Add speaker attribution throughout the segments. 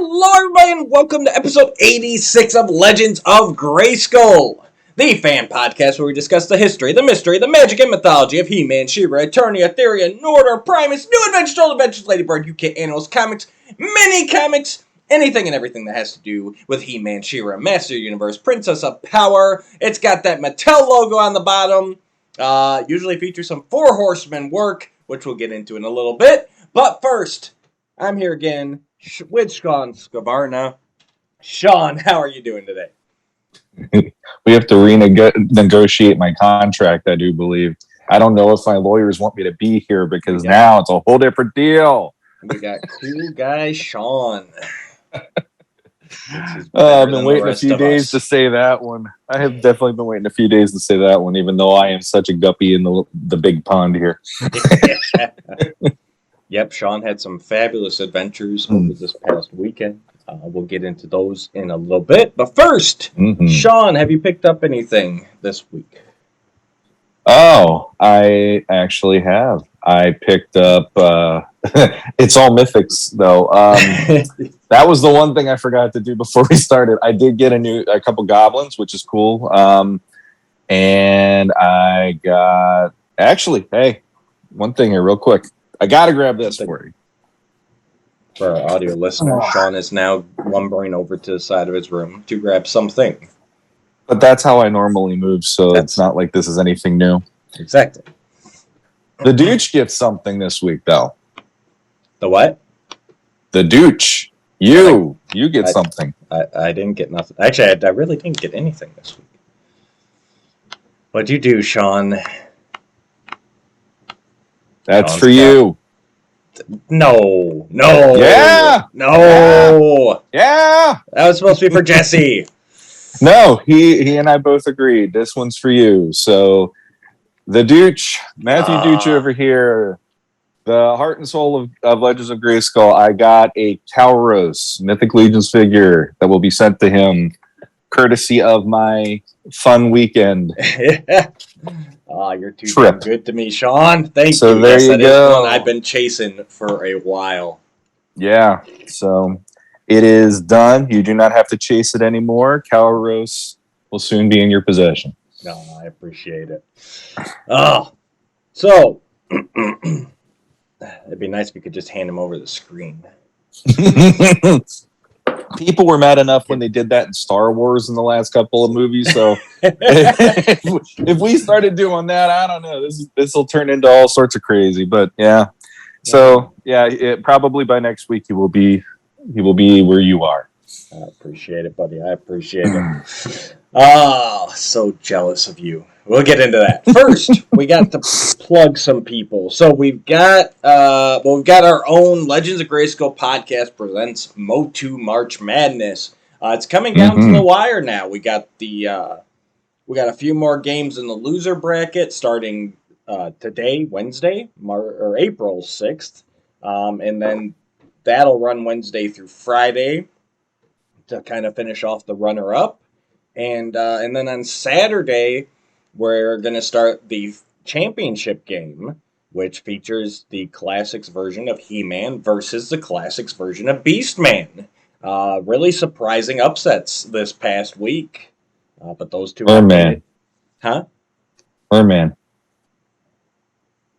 Speaker 1: Hello, everybody, and welcome to episode 86 of Legends of Grayskull, the fan podcast where we discuss the history, the mystery, the magic, and mythology of He-Man, She-Ra, Eternia, Etheria, Nordor, Primus, New Adventures, Old Adventures, Ladybird, UK Animals, comics, mini-comics, anything and everything that has to do with He-Man, She-Ra, Master Universe, Princess of Power. It's got that Mattel logo on the bottom. Usually features some Four Horsemen work, which we'll get into in a little bit. But first, I'm here again with Shawn Scavarna. Shawn, how are you doing today?
Speaker 2: We have to renegotiate my contract, I do believe. I don't know if my lawyers want me to be here because now it's a whole different deal.
Speaker 1: We got cool guy Shawn.
Speaker 2: I've been waiting a few days to say that one. I have definitely been waiting a few days to say that one, even though I am such a guppy in the big pond here.
Speaker 1: Yep, Shawn had some fabulous adventures over this past weekend. We'll get into those in a little bit. But first, Shawn, have you picked up anything this week?
Speaker 2: Oh, I actually have. I picked up, it's all mythics, though. That was the one thing I forgot to do before we started. I did get a couple goblins, which is cool. And I got, actually, hey, one thing here real quick. I got to grab this for you.
Speaker 1: For our audio listeners, Shawn is now lumbering over to the side of his room to grab something.
Speaker 2: But that's how I normally move, so it's not like this is anything new.
Speaker 1: Exactly.
Speaker 2: The Dooch gets something this week, though.
Speaker 1: The what?
Speaker 2: The Dooch. You get something.
Speaker 1: I didn't get nothing. Actually, I really didn't get anything this week. What'd you do, Shawn?
Speaker 2: That's Shawn's for you.
Speaker 1: No.
Speaker 2: Yeah.
Speaker 1: No.
Speaker 2: Yeah.
Speaker 1: That was supposed to be for Jesse.
Speaker 2: No, he and I both agreed. This one's for you. So, the Dooch, Matthew Dooch over here, the heart and soul of Legends of Grayskull. I got a Calros Mythic Legions figure that will be sent to him, courtesy of my fun weekend.
Speaker 1: You're too damn good to me, Shawn. Thank you.
Speaker 2: So there you go.
Speaker 1: One I've been chasing for a while.
Speaker 2: Yeah. So it is done. You do not have to chase it anymore. Calros will soon be in your possession.
Speaker 1: No, I appreciate it. So it'd be nice if we could just hand him over the screen.
Speaker 2: People were mad enough when they did that in Star Wars in the last couple of movies. So if we started doing that, I don't know. This will turn into all sorts of crazy. But yeah. So yeah, probably by next week he will be where you are.
Speaker 1: I appreciate it, buddy. I appreciate it. Oh, so jealous of you. We'll get into that. First, we got to plug some people. So we've got our own Legends of Grayskull podcast presents Motu March Madness. It's coming down to the wire now. We got a few more games in the loser bracket starting today, Wednesday, or April 6th, and then that'll run Wednesday through Friday to kind of finish off the runner-up. And then on Saturday, we're going to start the championship game, which features the Classics version of He-Man versus the Classics version of Beastman. Really surprising upsets this past week. But those two...
Speaker 2: Merman.
Speaker 1: Huh?
Speaker 2: Merman.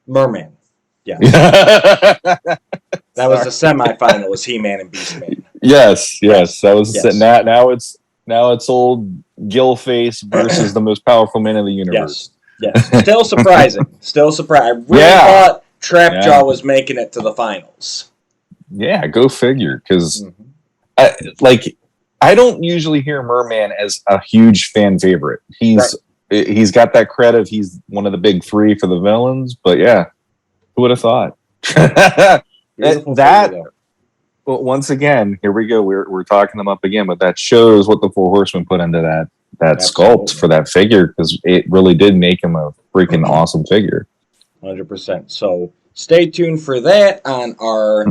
Speaker 1: Yeah. That was the semifinal, was He-Man and Beastman.
Speaker 2: Yes. That was now it's old Gillface versus the most powerful man in the universe.
Speaker 1: Yes. Still surprising. I really thought Trapjaw was making it to the finals. Yeah,
Speaker 2: go figure. Because I don't usually hear Merman as a huge fan favorite. He's got that credit. He's one of the big three for the villains. But yeah, who would have thought? Well, once again, here we go. We're talking them up again, but that shows what the Four Horsemen put into that sculpt for that figure, because it really did make him a freaking awesome figure.
Speaker 1: 100%. So stay tuned for that on our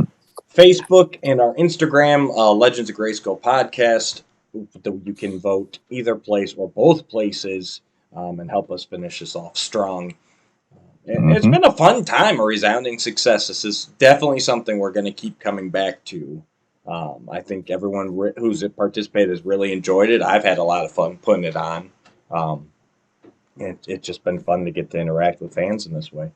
Speaker 1: Facebook and our Instagram, Legends of Grayskull podcast. You can vote either place or both places and help us finish this off strong. It's been a fun time, a resounding success. This is definitely something we're going to keep coming back to I think everyone who's participated has really enjoyed it. I've had a lot of fun putting it on. Um, it's just been fun to get to interact with fans in this way.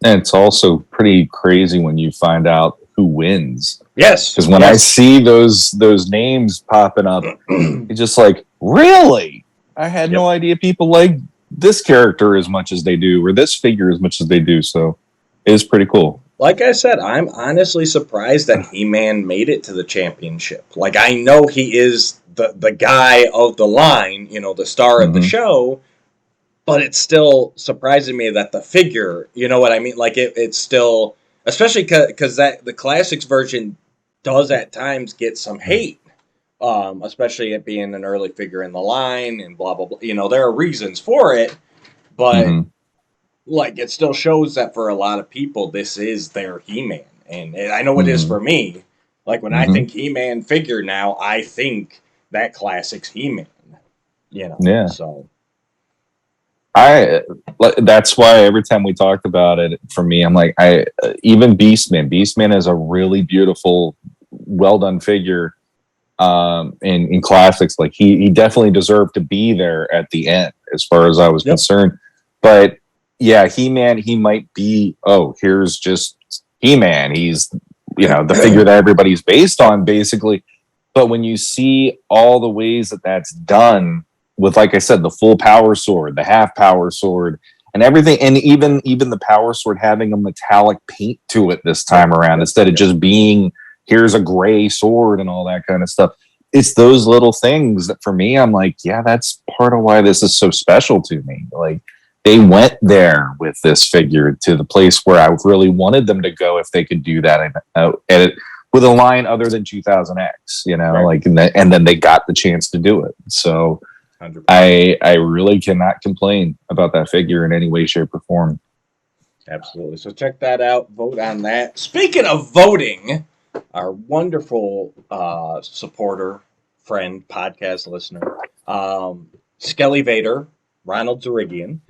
Speaker 2: And it's also pretty crazy when you find out who wins.
Speaker 1: Yes,
Speaker 2: because when I see those names popping up, it's just like, really? I had no idea people like this character as much as they do, or this figure as much as they do. So it is pretty cool.
Speaker 1: Like I said, I'm honestly surprised that He-Man made it to the championship. Like, I know he is the guy of the line, you know, the star of the show, but it's still surprising me that the figure, you know what I mean? Like, it's still, especially because that the classics version does at times get some hate, especially it being an early figure in the line and blah, blah, blah. You know, there are reasons for it, but like, it still shows that for a lot of people, this is their He-Man. And I know it is for me. Like, when I think He-Man figure now, I think that classics He-Man, you know?
Speaker 2: Yeah.
Speaker 1: So
Speaker 2: that's why every time we talked about it, for me, I'm like, even Beastman is a really beautiful, well done figure. In classics, like he definitely deserved to be there at the end, as far as I was concerned. But yeah, He-Man, he might be. Oh, here's just He-Man. He's the figure that everybody's based on, basically. But when you see all the ways that that's done, with, like I said, the full power sword, the half power sword, and everything, and even the power sword having a metallic paint to it this time around, instead of just being, here's a gray sword and all that kind of stuff. It's those little things that, for me, I'm like, yeah, that's part of why this is so special to me. Like, they went there with this figure to the place where I really wanted them to go if they could do that, and with a line other than 2000X, like, and then they got the chance to do it. So 100%. I really cannot complain about that figure in any way, shape, or form.
Speaker 1: Absolutely. So check that out. Vote on that. Speaking of voting, our wonderful supporter, friend, podcast listener, Skelly Vader, Ronald Zerigian,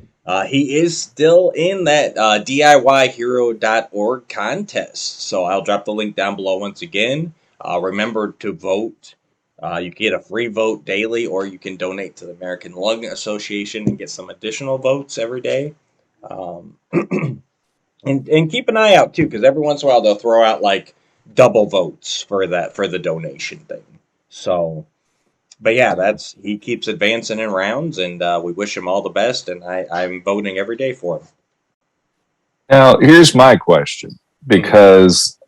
Speaker 1: he is still in that DIYhero.org contest. So I'll drop the link down below once again. Remember to vote. You can get a free vote daily, or you can donate to the American Lung Association and get some additional votes every day. And keep an eye out too, because every once in a while they'll throw out like double votes for the donation thing. So, but yeah, he keeps advancing in rounds, and we wish him all the best. And I'm voting every day for him.
Speaker 2: Now, here's my question, because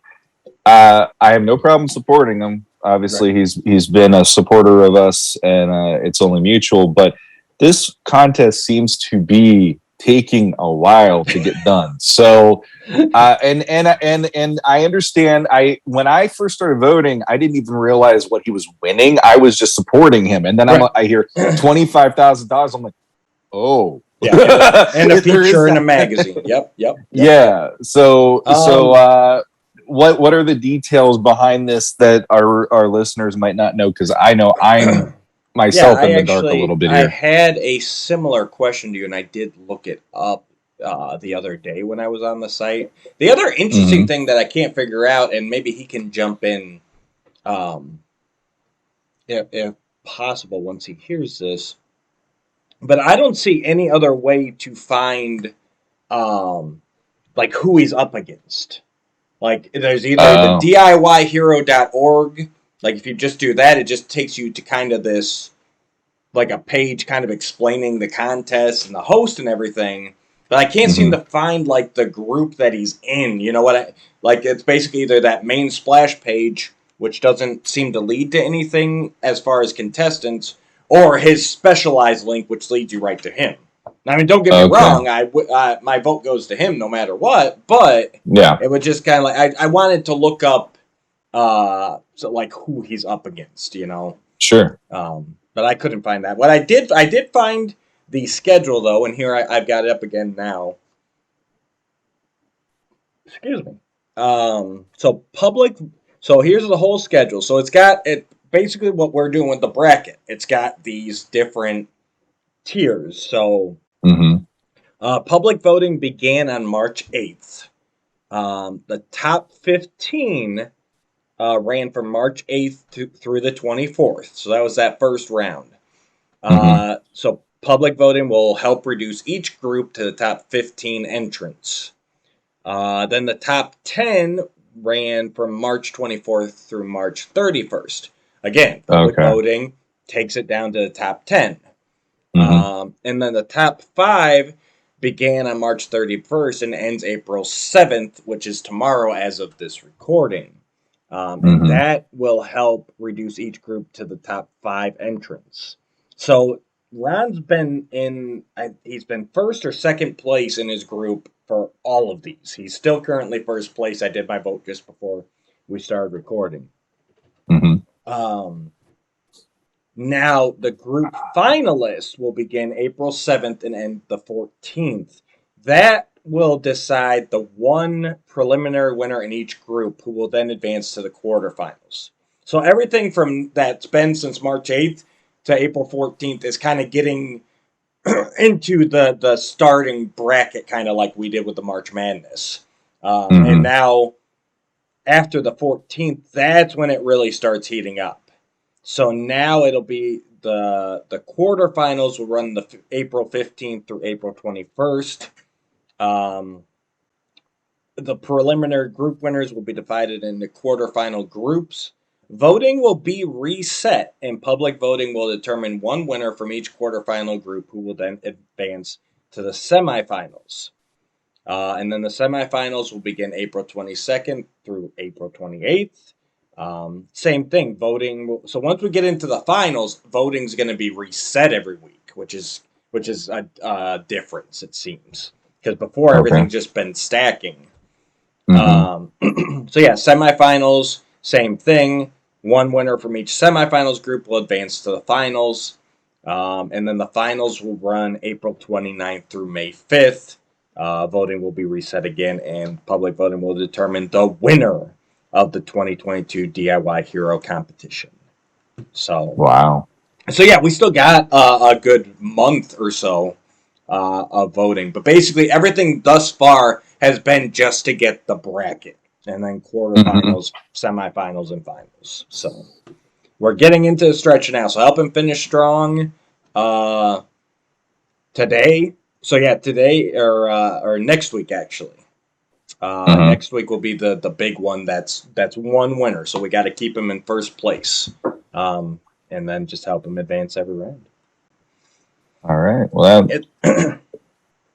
Speaker 2: I have no problem supporting him. Obviously, he's been a supporter of us, and it's only mutual. But this contest seems to be taking a while to get done. So, and I understand. When I first started voting, I didn't even realize what he was winning. I was just supporting him, and then I hear $25,000. I'm like, oh,
Speaker 1: yeah, and a feature in a magazine. Yep.
Speaker 2: Yeah. So what are the details behind this that our listeners might not know? Because I know I'm myself in the dark a little bit here.
Speaker 1: I had a similar question to you, and I did look it up the other day when I was on the site. The other interesting thing that I can't figure out, and maybe he can jump in if possible once he hears this, but I don't see any other way to find like who he's up against. Like, there's either the DIYhero.org. Like, if you just do that, it just takes you to kind of this, like, a page kind of explaining the contest and the host and everything. But I can't seem to find, like, the group that he's in. You know what? Like, it's basically either that main splash page, which doesn't seem to lead to anything as far as contestants, or his specialized link, which leads you right to him. I mean, don't get me wrong. My vote goes to him no matter what. But
Speaker 2: yeah,
Speaker 1: it was just kind of like I wanted to look up, like who he's up against.
Speaker 2: Sure.
Speaker 1: But I couldn't find that. What I did find the schedule though, and here I've got it up again now. Excuse me. So here's the whole schedule. So it's got it basically what we're doing with the bracket. It's got these different tiers. So. Public voting began on March 8th. The top 15 ran from March 8th through the 24th. So that was that first round. So public voting will help reduce each group to the top 15 entrants. Then the top 10 ran from March 24th through March 31st. Again, public voting takes it down to the top 10. And then the top 5 began on March 31st and ends April 7th, which is tomorrow as of this recording. And that will help reduce each group to the top 5 entrants. So Ron's been he's been first or second place in his group for all of these. He's still currently first place. I did my vote just before we started recording. Now, the group finalists will begin April 7th and end the 14th. That will decide the one preliminary winner in each group who will then advance to the quarterfinals. So everything from that's been since March 8th to April 14th is kind of getting into the starting bracket, kind of like we did with the March Madness. And now, after the 14th, that's when it really starts heating up. So now it'll be the quarterfinals will run the April 15th through April 21st. The preliminary group winners will be divided into quarterfinal groups. Voting will be reset, and public voting will determine one winner from each quarterfinal group who will then advance to the semifinals. And then the semifinals will begin April 22nd through April 28th. Same thing, voting. So once we get into the finals, voting's going to be reset every week, which is a difference, it seems, because before everything's just been stacking. So yeah, semifinals, same thing. One winner from each semifinals group will advance to the finals, and then the finals will run April 29th through May 5th. Voting will be reset again, and public voting will determine the winner of the 2022 DIY Hero competition. So
Speaker 2: wow.
Speaker 1: So yeah, we still got a good month or so of voting, but basically everything thus far has been just to get the bracket, and then quarterfinals, semifinals, and finals. So we're getting into the stretch now. So help him finish strong today. So yeah, today or next week actually. Next week will be the big one. That's one winner. So we got to keep him in first place, and then just help him advance every round.
Speaker 2: All right. Well,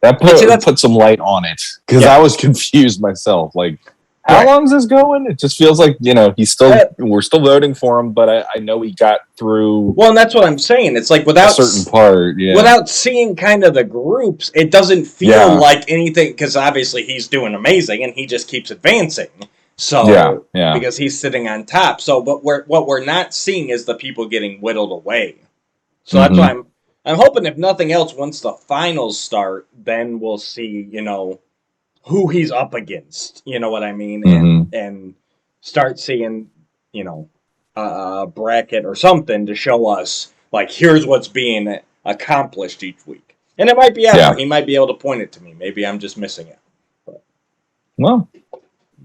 Speaker 2: that put some light on it, because I was confused myself. Like, how long is this going? It just feels like, we're still voting for him, but I know he got through.
Speaker 1: Well, and that's what I'm saying. It's like without
Speaker 2: a certain part,
Speaker 1: without seeing kind of the groups, it doesn't feel like anything, because obviously he's doing amazing and he just keeps advancing. So because he's sitting on top. So, but what we're not seeing is the people getting whittled away. So that's why I'm hoping, if nothing else, once the finals start, then we'll see, who he's up against. You know what I mean? And start seeing, a bracket or something to show us, like, here's what's being accomplished each week. And it might be after. He might be able to point it to me. Maybe I'm just missing it. But.
Speaker 2: Well,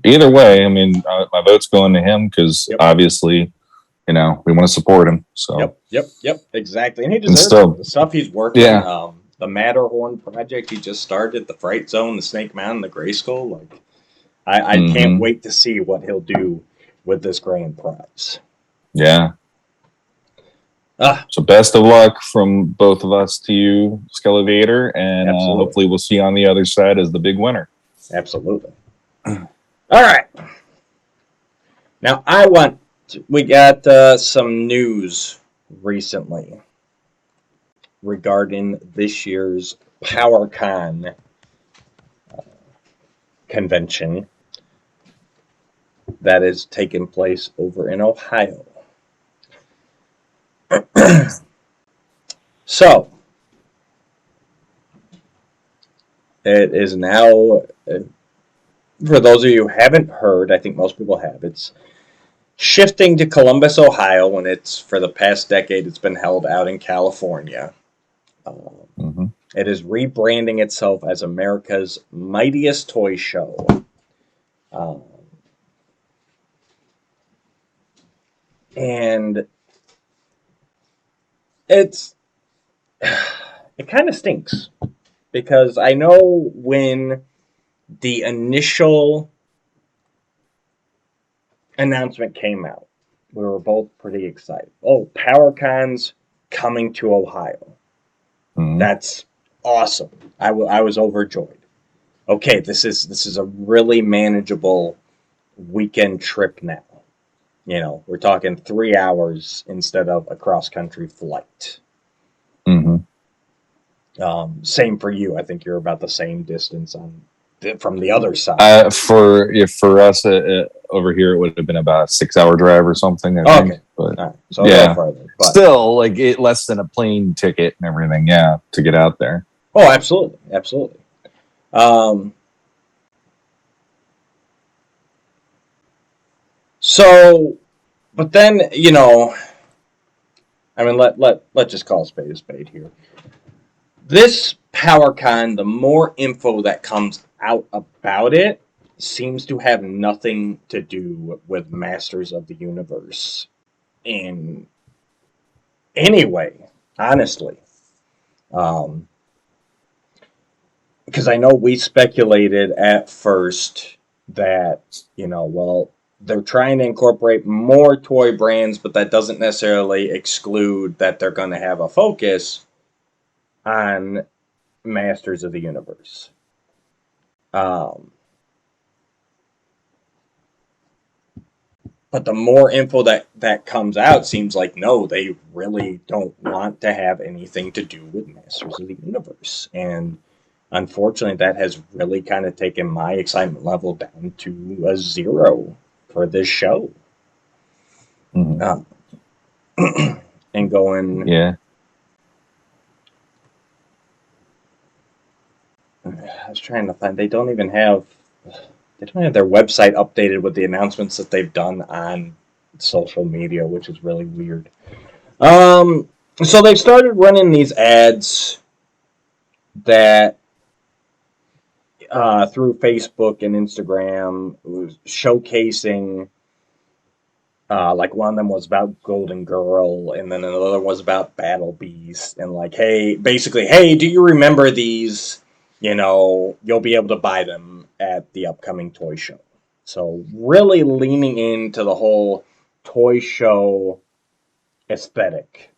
Speaker 2: either way, I mean, my vote's going to him, because obviously, we want to support him. So
Speaker 1: Yep, exactly. And he deserves the stuff he's working. The Matterhorn project he just started, the Fright Zone, the Snake Mountain, the Grayskull. Like, I can't wait to see what he'll do with this grand prize.
Speaker 2: Yeah. So best of luck from both of us to you, Skelevator, and hopefully we'll see you on the other side as the big winner.
Speaker 1: Absolutely. All right. Now we got some news recently regarding this year's PowerCon convention that is taking place over in Ohio. So, it is now, for those of you who haven't heard, I think most people have, it's shifting to Columbus, Ohio, when for the past decade, it's been held out in California. It is rebranding itself as America's Mightiest Toy Show. And it kind of stinks because I know when the initial announcement came out, we were both pretty excited. Oh, PowerCon's coming to Ohio.
Speaker 2: Mhm.
Speaker 1: That's awesome. I was overjoyed. Okay, this is a really manageable weekend trip now. You know, we're talking 3 hours instead of a cross country flight.
Speaker 2: Mhm.
Speaker 1: Same for you. I think you're about the same distance from the other side.
Speaker 2: For us over here, it would have been about a 6 hour drive or something, I think.
Speaker 1: Okay,
Speaker 2: But
Speaker 1: all right, so a little
Speaker 2: yeah,
Speaker 1: further, but
Speaker 2: still like it less than a plane ticket and everything. Yeah, to get out there.
Speaker 1: oh, absolutely, absolutely. Um, so, but then I mean, let just call a spade here. This PowerCon, the more info that comes out about it, seems to have nothing to do with Masters of the Universe in any way, honestly. Um, because I know we speculated at first that, well, they're trying to incorporate more toy brands, but that doesn't necessarily exclude that they're going to have a focus on Masters of the Universe. Um, but the more info that comes out seems like no, they really don't want to have anything to do with Masters of the Universe. And unfortunately, that has really kind of taken my excitement level down to a 0 for this show.
Speaker 2: Mhm.
Speaker 1: And going,
Speaker 2: Yeah.
Speaker 1: I was trying to find, they don't have their website updated with the announcements that they've done on social media, which is really weird. So they've started running these ads that through Facebook and Instagram was showcasing. Like one of them was about Golden Girl, and then another was about Battle Beast, and like, hey, basically, hey, do you remember these? You'll be able to buy them at the upcoming toy show. So really leaning into the whole toy show aesthetic.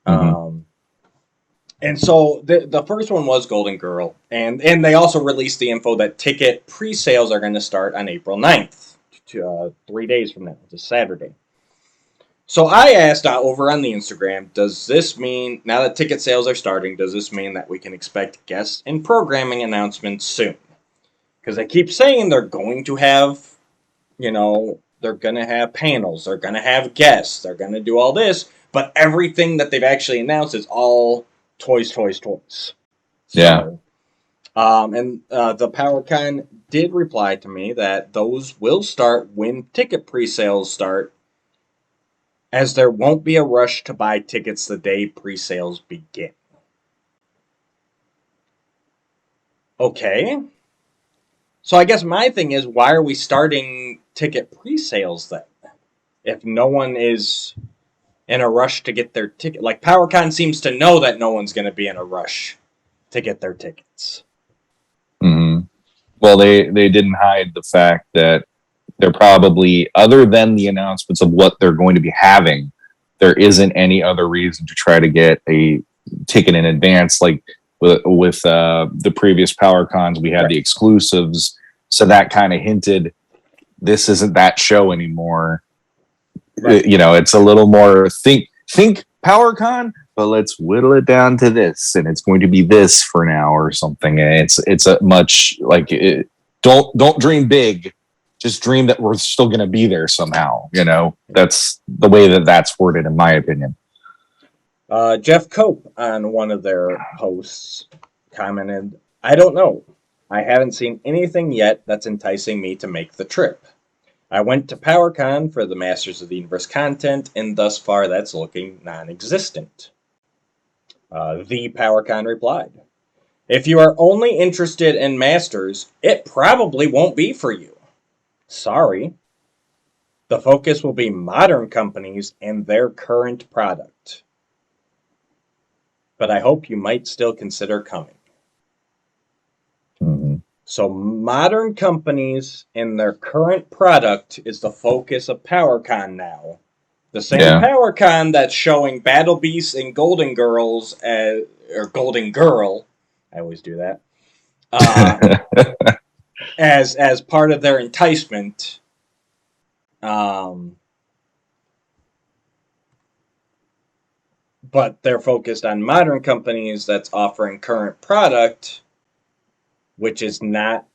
Speaker 2: Mhm.
Speaker 1: And so the first one was Golden Girl, and they also released the info that ticket pre-sales are going to start on April 9th, 3 days from now. It's a Saturday. So I asked over on the Instagram, does this mean, now that ticket sales are starting, does this mean that we can expect guest and programming announcements soon? Because they keep saying they're going to have, they're going to have panels, they're going to have guests, they're going to do all this, but everything that they've actually announced is all toys, toys, toys.
Speaker 2: Yeah.
Speaker 1: So, and the PowerCon did reply to me that those will start when ticket pre-sales start, as there won't be a rush to buy tickets the day pre-sales begin. Okay. So I guess my thing is, why are we starting ticket pre-sales then? If no one is in a rush to get their ticket. Like, PowerCon seems to know that no one's going to be in a rush to get their tickets.
Speaker 2: Mhm. Well, they didn't hide the fact that they're probably, other than the announcements of what they're going to be having, there isn't any other reason to try to get a ticket in advance. Like with the previous Power Cons, we had
Speaker 1: Right.
Speaker 2: the exclusives, so that kind of hinted this isn't that show anymore.
Speaker 1: Right.
Speaker 2: It's a little more think PowerCon, but let's whittle it down to this, and it's going to be this for now or something. And it's a much like don't dream big, just dream that we're still going to be there somehow. That's the way that's worded, in my opinion.
Speaker 1: Jeff Cope on one of their posts commented, I don't know. I haven't seen anything yet that's enticing me to make the trip. I went to PowerCon for the Masters of the Universe content, and thus far that's looking non-existent. The PowerCon replied, if you are only interested in Masters, it probably won't be for you. Sorry. The focus will be modern companies and their current product. But I hope you might still consider coming.
Speaker 2: Mm-hmm.
Speaker 1: So modern companies and their current product is the focus of PowerCon now. The same PowerCon that's showing Battle Beasts and Golden Girls or Golden Girl, I always do that, as part of their enticement. But they're focused on modern companies that's offering current product, which is not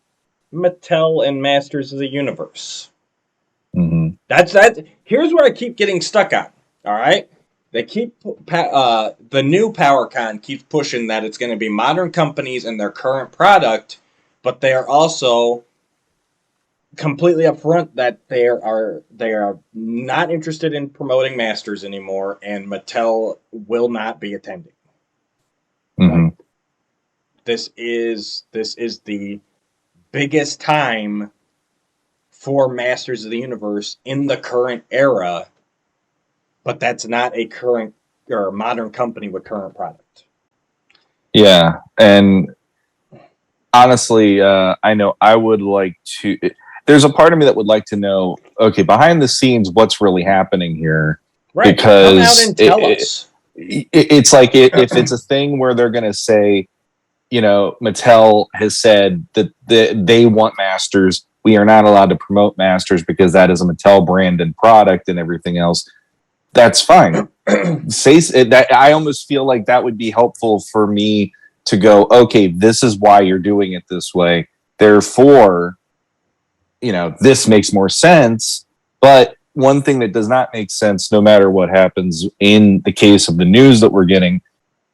Speaker 1: Mattel and Masters of the Universe.
Speaker 2: Mm-hmm.
Speaker 1: That's that. Here's where I keep getting stuck on. All right, they keep the new PowerCon keeps pushing that it's going to be modern companies and their current product, but they are also completely upfront that they are not interested in promoting Masters anymore, and Mattel will not be attending.
Speaker 2: Mm-hmm.
Speaker 1: Like, this is the biggest time for Masters of the Universe in the current era, but that's not a current or a modern company with current product.
Speaker 2: Yeah, and honestly, I know I would like to. There's a part of me that would like to know, okay, behind the scenes, what's really happening here?
Speaker 1: Right.
Speaker 2: Because
Speaker 1: come out and tell us.
Speaker 2: It's like if it's a thing where they're going to say, Mattel has said that they want Masters. We are not allowed to promote Masters because that is a Mattel brand and product and everything else. That's fine. Say that. I almost feel like that would be helpful for me to go, okay, this is why you're doing it this way. Therefore, this makes more sense. But one thing that does not make sense, no matter what happens in the case of the news that we're getting,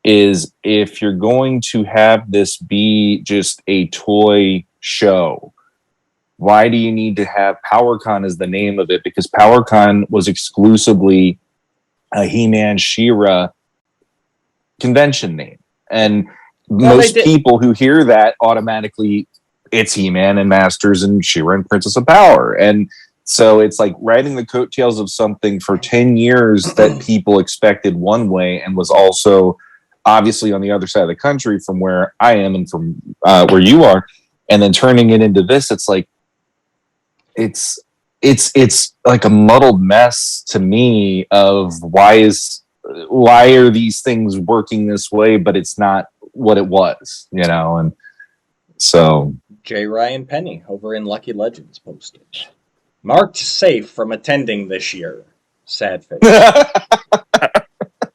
Speaker 2: is if you're going to have this be just a toy show, why do you need to have PowerCon as the name of it? Because PowerCon was exclusively a He-Man She-Ra convention name. And most people who hear that automatically, it's He-Man and Masters and She-Ra and Princess of Power. And so it's like riding the coattails of something for 10 years that people expected one way and was also obviously on the other side of the country from where I am and from where you are. And then turning it into this, it's like, it's like a muddled mess to me of why are these things working this way, but it's not what it was, and so
Speaker 1: J. Ryan Penny over in Lucky Legends posted, marked safe from attending this year. Sad face.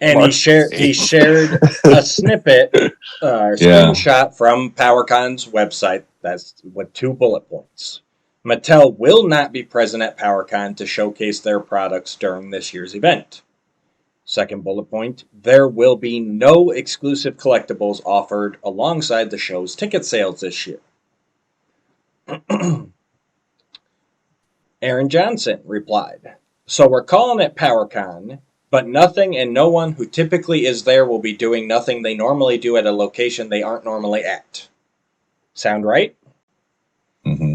Speaker 1: And he shared a snippet, screenshot from PowerCon's website. That's with 2 bullet points. Mattel will not be present at PowerCon to showcase their products during this year's event. Second bullet point, there will be no exclusive collectibles offered alongside the show's ticket sales this year. Aaron Johnson replied, so we're calling it PowerCon, but nothing and no one who typically is there will be doing nothing they normally do at a location they aren't normally at. Sound right?
Speaker 2: Mm-hmm.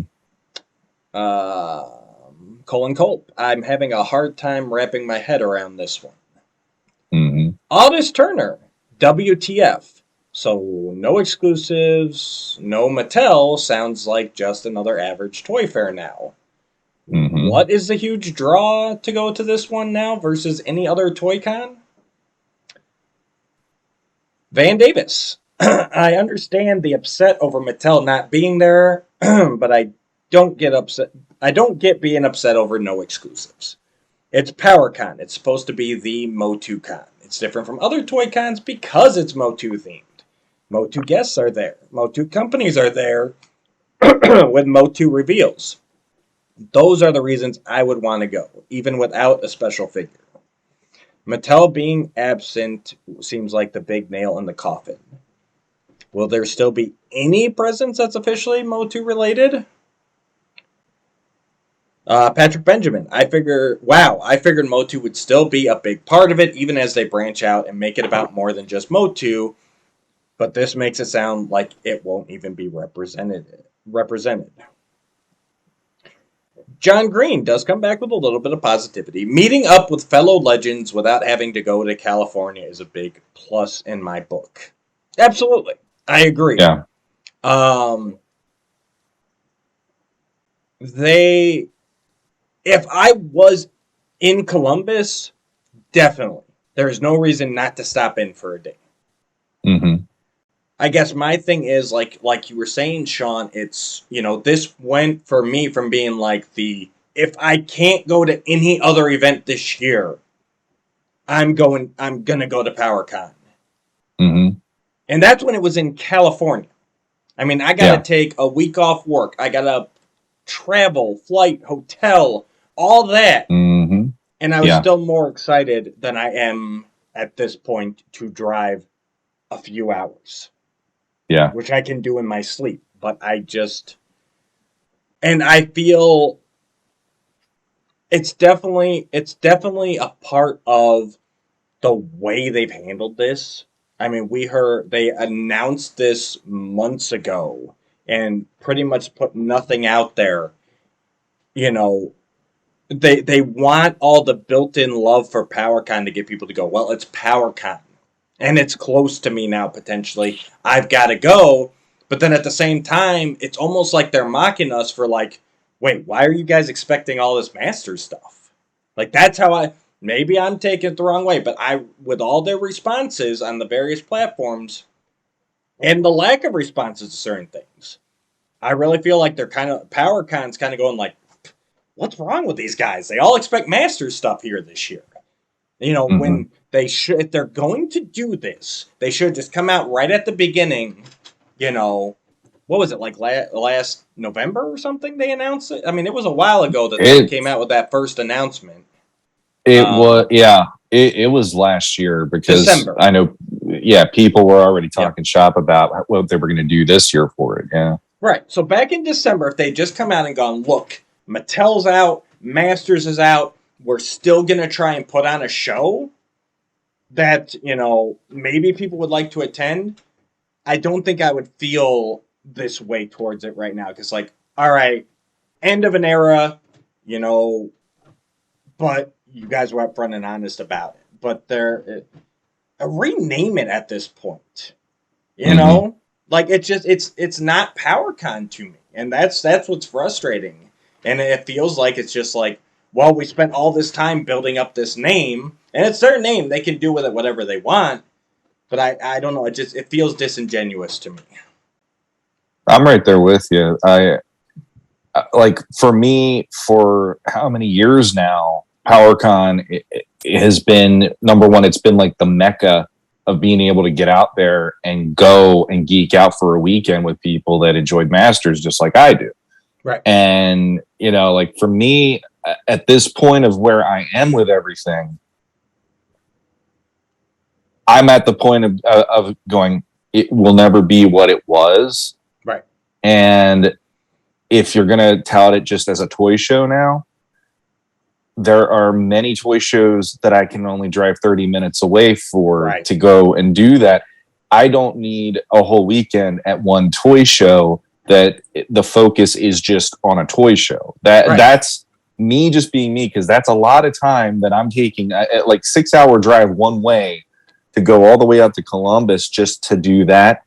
Speaker 1: Colin Culp, I'm having a hard time wrapping my head around this one.
Speaker 2: Mm-hmm.
Speaker 1: Aldous Turner, WTF. So no exclusives, no Mattel, sounds like just another average toy fair now.
Speaker 2: Mm-hmm.
Speaker 1: What is the huge draw to go to this one now versus any other Toy Con? Van Davis, I understand the upset over Mattel not being there, but I don't get upset. I don't get being upset over no exclusives. It's PowerCon. It's supposed to be the Motu Con. It's different from other Toy Cons because it's Motu themed. Motu guests are there. Motu companies are there with Motu reveals. Those are the reasons I would want to go, even without a special figure. Mattel being absent seems like the big nail in the coffin. Will there still be any presence that's officially Motu related? Patrick Benjamin, I figured Motu would still be a big part of it, even as they branch out and make it about more than just Motu, but this makes it sound like it won't even be represented. John Green does come back with a little bit of positivity. Meeting up with fellow legends without having to go to California is a big plus in my book. Absolutely. I agree.
Speaker 2: Yeah.
Speaker 1: They, if I was in Columbus, definitely. There's no reason not to stop in for a day.
Speaker 2: Mm-hmm.
Speaker 1: I guess my thing is like you were saying, Shawn, it's, this went for me from being like if I can't go to any other event this year, I'm gonna go to PowerCon.
Speaker 2: Mm-hmm.
Speaker 1: And that's when it was in California. I mean, I gotta take a week off work. I gotta travel, flight, hotel, all that.
Speaker 2: Mm-hmm.
Speaker 1: And I was still more excited than I am at this point to drive a few hours.
Speaker 2: Yeah.
Speaker 1: Which I can do in my sleep. But I feel it's definitely a part of the way they've handled this. I mean, they announced this months ago and pretty much put nothing out there. You know, they want all the built-in love for PowerCon to get people to go, well, it's PowerCon. And it's close to me now, potentially. I've got to go. But then at the same time, it's almost like they're mocking us for like, wait, why are you guys expecting all this Masters stuff? Like, that's how maybe I'm taking it the wrong way, but with all their responses on the various platforms and the lack of responses to certain things, I really feel like PowerCon's kind of going like, what's wrong with these guys? They all expect Masters stuff here this year. When if they're going to do this, they should just come out right at the beginning. What was it, like last November or something? They announced it. I mean, it was a while ago that they came out with that first announcement.
Speaker 2: It was it was last year because
Speaker 1: December.
Speaker 2: I know, people were already talking shop about what they were going to do this year for it. Yeah,
Speaker 1: right. So back in December, if they just come out and gone, look, Mattel's out, Masters is out, we're still gonna try and put on a show that maybe people would like to attend. I don't think I would feel this way towards it right now because, like, all right, end of an era, but you guys were upfront and honest about it. But rename it at this point, like it's not PowerCon to me, and that's what's frustrating. And it feels like it's just like, well, we spent all this time building up this name, and it's their name; they can do with it whatever they want. But I don't know. It feels disingenuous to me.
Speaker 2: I'm right there with you. I like, for me, for how many years now, PowerCon it has been number one. It's been like the mecca of being able to get out there and go and geek out for a weekend with people that enjoyed Masters just like I do.
Speaker 1: Right.
Speaker 2: And like, for me, at this point of where I am with everything, I'm at the point of going, it will never be what it was.
Speaker 1: Right.
Speaker 2: And if you're going to tout it just as a toy show now, there are many toy shows that I can only drive 30 minutes away to go and do that. I don't need a whole weekend at one toy show that the focus is just on a toy show. That's me just being me, because that's a lot of time that I'm taking, like 6-hour drive one way to go all the way out to Columbus just to do that.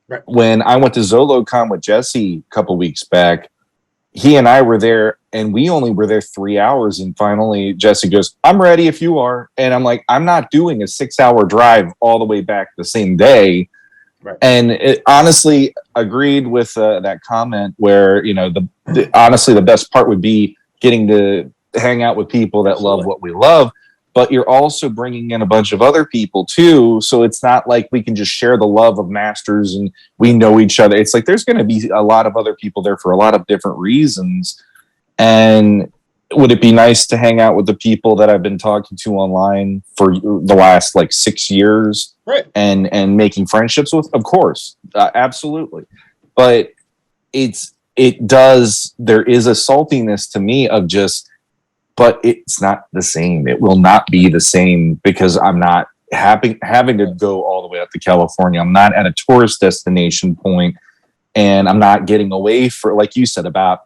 Speaker 1: Right.
Speaker 2: When I went to ZoloCon with Jesse a couple weeks back, he and I were there, and we only were there 3 hours. And finally, Jesse goes, "I'm ready if you are." And I'm like, I'm not doing a 6-hour drive all the way back the same day.
Speaker 1: Right.
Speaker 2: And it honestly agreed with that comment where, honestly, the best part would be getting to hang out with people that love what we love. But you're also bringing in a bunch of other people too. So it's not like we can just share the love of Masters and we know each other. It's like there's going to be a lot of other people there for a lot of different reasons. And would it be nice to hang out with the people that I've been talking to online for the last like 6 years,
Speaker 1: right,
Speaker 2: and making friendships with? Of course, absolutely. But there is a saltiness to me of just, but it's not the same. It will not be the same because I'm not having to go all the way up to California. I'm not at a tourist destination point, and I'm not getting away for, like you said, about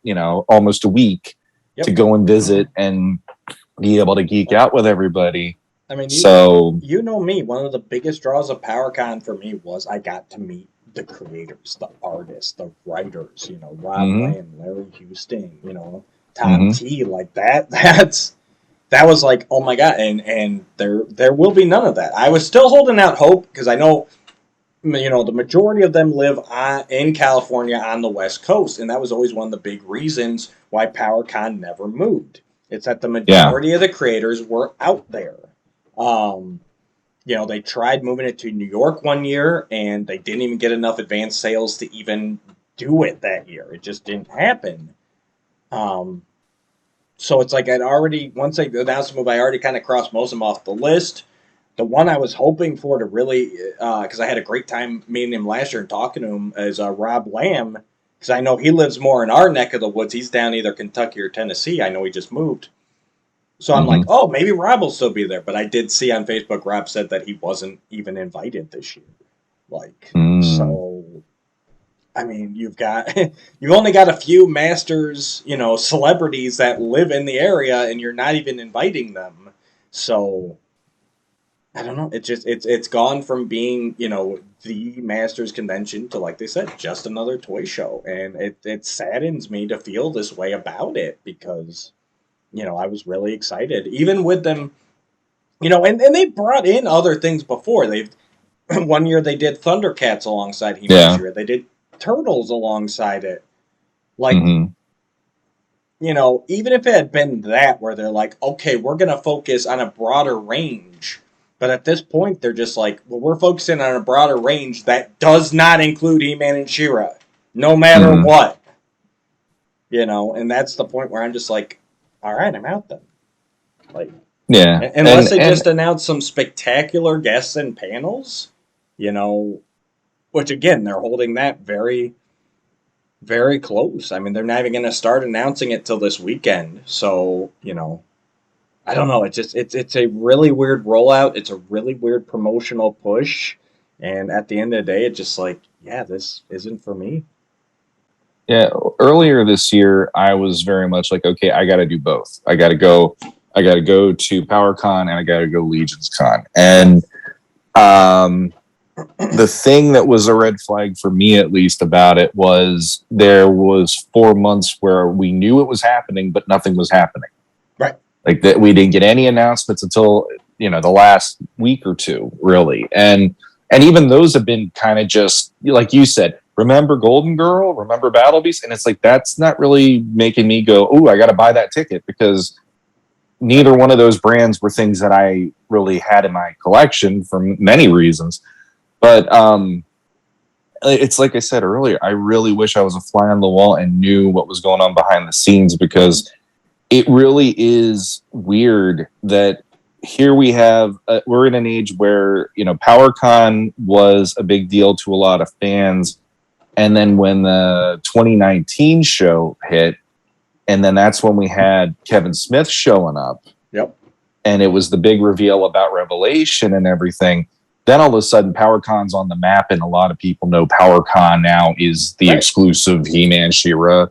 Speaker 2: almost a week. to go and visit and be able to geek out with everybody.
Speaker 1: I mean,
Speaker 2: so
Speaker 1: you know me. One of the biggest draws of PowerCon for me was I got to meet the creators, the artists, the writers. You know, Rob Lamb, Larry Houston. You know, Tom T. Like that. That was like, oh my god, and there will be none of that. I was still holding out hope because I know, you know, the majority of them live in California on the West Coast, and that was always one of the big reasons why PowerCon never moved. It's that the majority of the creators were out there. You know, they tried moving it to New York one year, and they didn't even get enough advance sales to even do it that year. It just didn't happen. So it's like once they announced the move, I already kind of crossed most of them off the list. The one I was hoping for to really, because I had a great time meeting him last year and talking to him, is Rob Lamb, because I know he lives more in our neck of the woods. He's down either Kentucky or Tennessee. I know he just moved. So I'm like, oh, maybe Rob will still be there. But I did see on Facebook, Rob said that he wasn't even invited this year. Like, so, I mean, you've only got a few masters, you know, celebrities that live in the area, and you're not even inviting them. So, I don't know. It's gone from being, you know, the Masters convention to, like they said, just another toy show. And it saddens me to feel this way about it because, you know, I was really excited. Even with them, you know, and they brought in other things before. One year they did Thundercats alongside He-Man She-Ra. They did Turtles alongside it. Like, you know, even if it had been that where they're like, okay, we're going to focus on a broader range. But at this point, they're just like, well, we're focusing on a broader range that does not include He-Man and She-Ra, no matter what. You know, and that's the point where I'm just like, all right, I'm out then. Like, unless they just announce some spectacular guests and panels, you know, which again, they're holding that very, very close. I mean, they're not even going to start announcing it till this weekend. So, you know, I don't know. It's a really weird rollout. It's a really weird promotional push. And at the end of the day, it's just like, yeah, this isn't for me.
Speaker 2: Yeah. Earlier this year, I was very much like, okay, I got to do both. I got to go to PowerCon and I got to go Legion's Con. And the thing that was a red flag for me, at least, about it was there was 4 months where we knew it was happening, but nothing was happening.
Speaker 1: Right.
Speaker 2: Like that, we didn't get any announcements until, you know, the last week or two, really. And even those have been kind of just, like you said, remember Golden Girl, remember Battle Beast? And it's like, that's not really making me go, oh, I got to buy that ticket, because neither one of those brands were things that I really had in my collection for many reasons. But it's like I said earlier, I really wish I was a fly on the wall and knew what was going on behind the scenes, because it really is weird that here we have, we're in an age where, you know, PowerCon was a big deal to a lot of fans. And then when the 2019 show hit, and then that's when we had Kevin Smith showing up.
Speaker 1: Yep.
Speaker 2: And it was the big reveal about Revelation and everything. Then all of a sudden, PowerCon's on the map, and a lot of people know PowerCon now is the exclusive He-Man She-Ra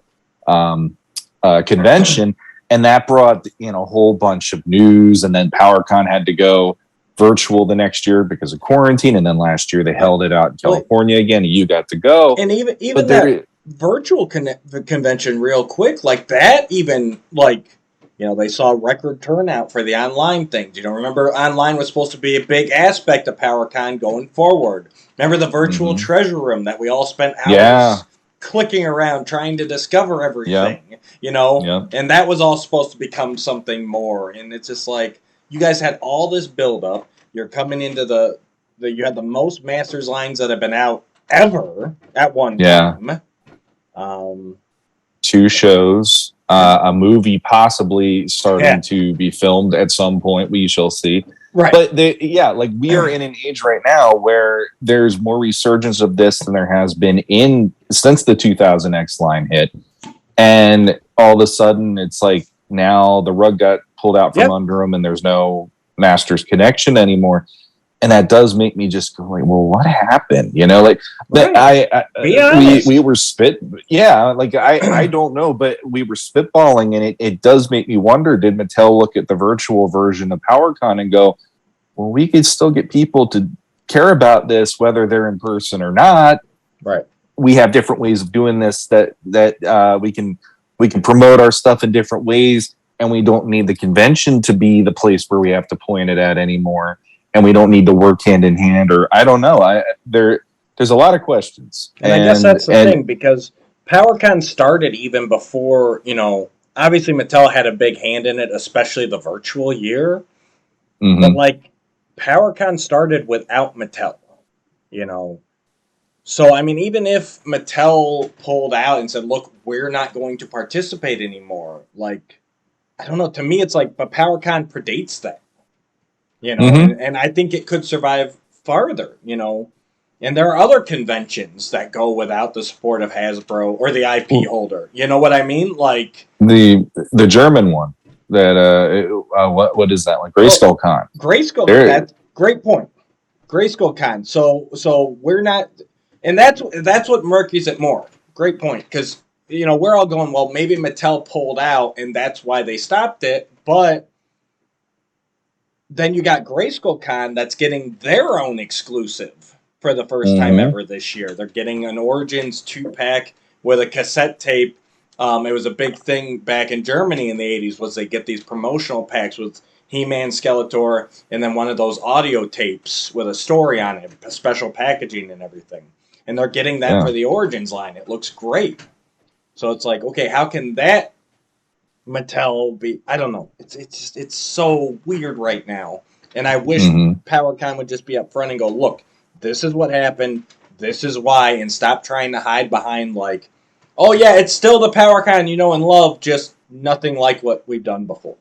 Speaker 2: convention. And that brought in a whole bunch of news. And then PowerCon had to go virtual the next year because of quarantine. And then last year they held it out in California again. And you got to go.
Speaker 1: And even that virtual convention, real quick, like that, even like, you know, they saw record turnout for the online things. You know, remember online was supposed to be a big aspect of PowerCon going forward. Remember the virtual treasure room that we all spent hours clicking around trying to discover everything, you know? And that was all supposed to become something more. And it's just like, you guys had all this buildup. You're coming into you had the most Masters lines that have been out ever at one time.
Speaker 2: 2 shows. A movie possibly starting to be filmed at some point. We shall see. Right. But like we are in an age right now where there's more resurgence of this than there has been since the 2000X line hit. And all of a sudden it's like now the rug got pulled out from under them and there's no Masters connection anymore. And that does make me just go like, well, what happened? You know, like that.
Speaker 1: Right. Be honest.
Speaker 2: We were I don't know, but we were spitballing, and it does make me wonder: did Mattel look at the virtual version of PowerCon and go, well, we could still get people to care about this, whether they're in person or not?
Speaker 1: Right.
Speaker 2: We have different ways of doing this that we can promote our stuff in different ways, and we don't need the convention to be the place where we have to point it at anymore. And we don't need to work hand in hand, or I don't know. There's a lot of questions.
Speaker 1: And I guess that's the thing, because PowerCon started even before, obviously Mattel had a big hand in it, especially the virtual year. Mm-hmm. But like PowerCon started without Mattel, So, I mean, even if Mattel pulled out and said, look, we're not going to participate anymore, like, I don't know. To me, it's like, but PowerCon predates that. Mm-hmm. and I think it could survive farther, And there are other conventions that go without the support of Hasbro or the IP holder. You know what I mean? Like
Speaker 2: the German one that what is that one? Grayskull Con.
Speaker 1: Grayskull. That's great point. Grayskull Con. So we're not, and that's what murkies it more. Great point, because we're all going, well, maybe Mattel pulled out and that's why they stopped it, but then you got Grayskull Con that's getting their own exclusive for the first time ever this year. They're getting an Origins 2-pack with a cassette tape. It was a big thing back in Germany in the 80s, was they get these promotional packs with He-Man, Skeletor, and then one of those audio tapes with a story on it, special packaging and everything. And they're getting that for the Origins line. It looks great. So it's like, okay, how can that Mattel be? I don't know. It's so weird right now, and I wish PowerCon would just be up front and go, look, this is what happened, this is why, and stop trying to hide behind like, oh yeah, it's still the PowerCon and love, just nothing like what we've done before.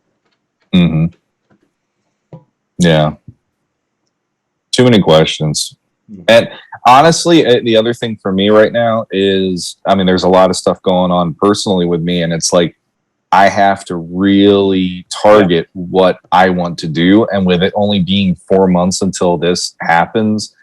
Speaker 2: Yeah, too many questions. And honestly, the other thing for me right now is, I mean, there's a lot of stuff going on personally with me, and it's like, I have to really target what I want to do. And with it only being 4 months until this happens,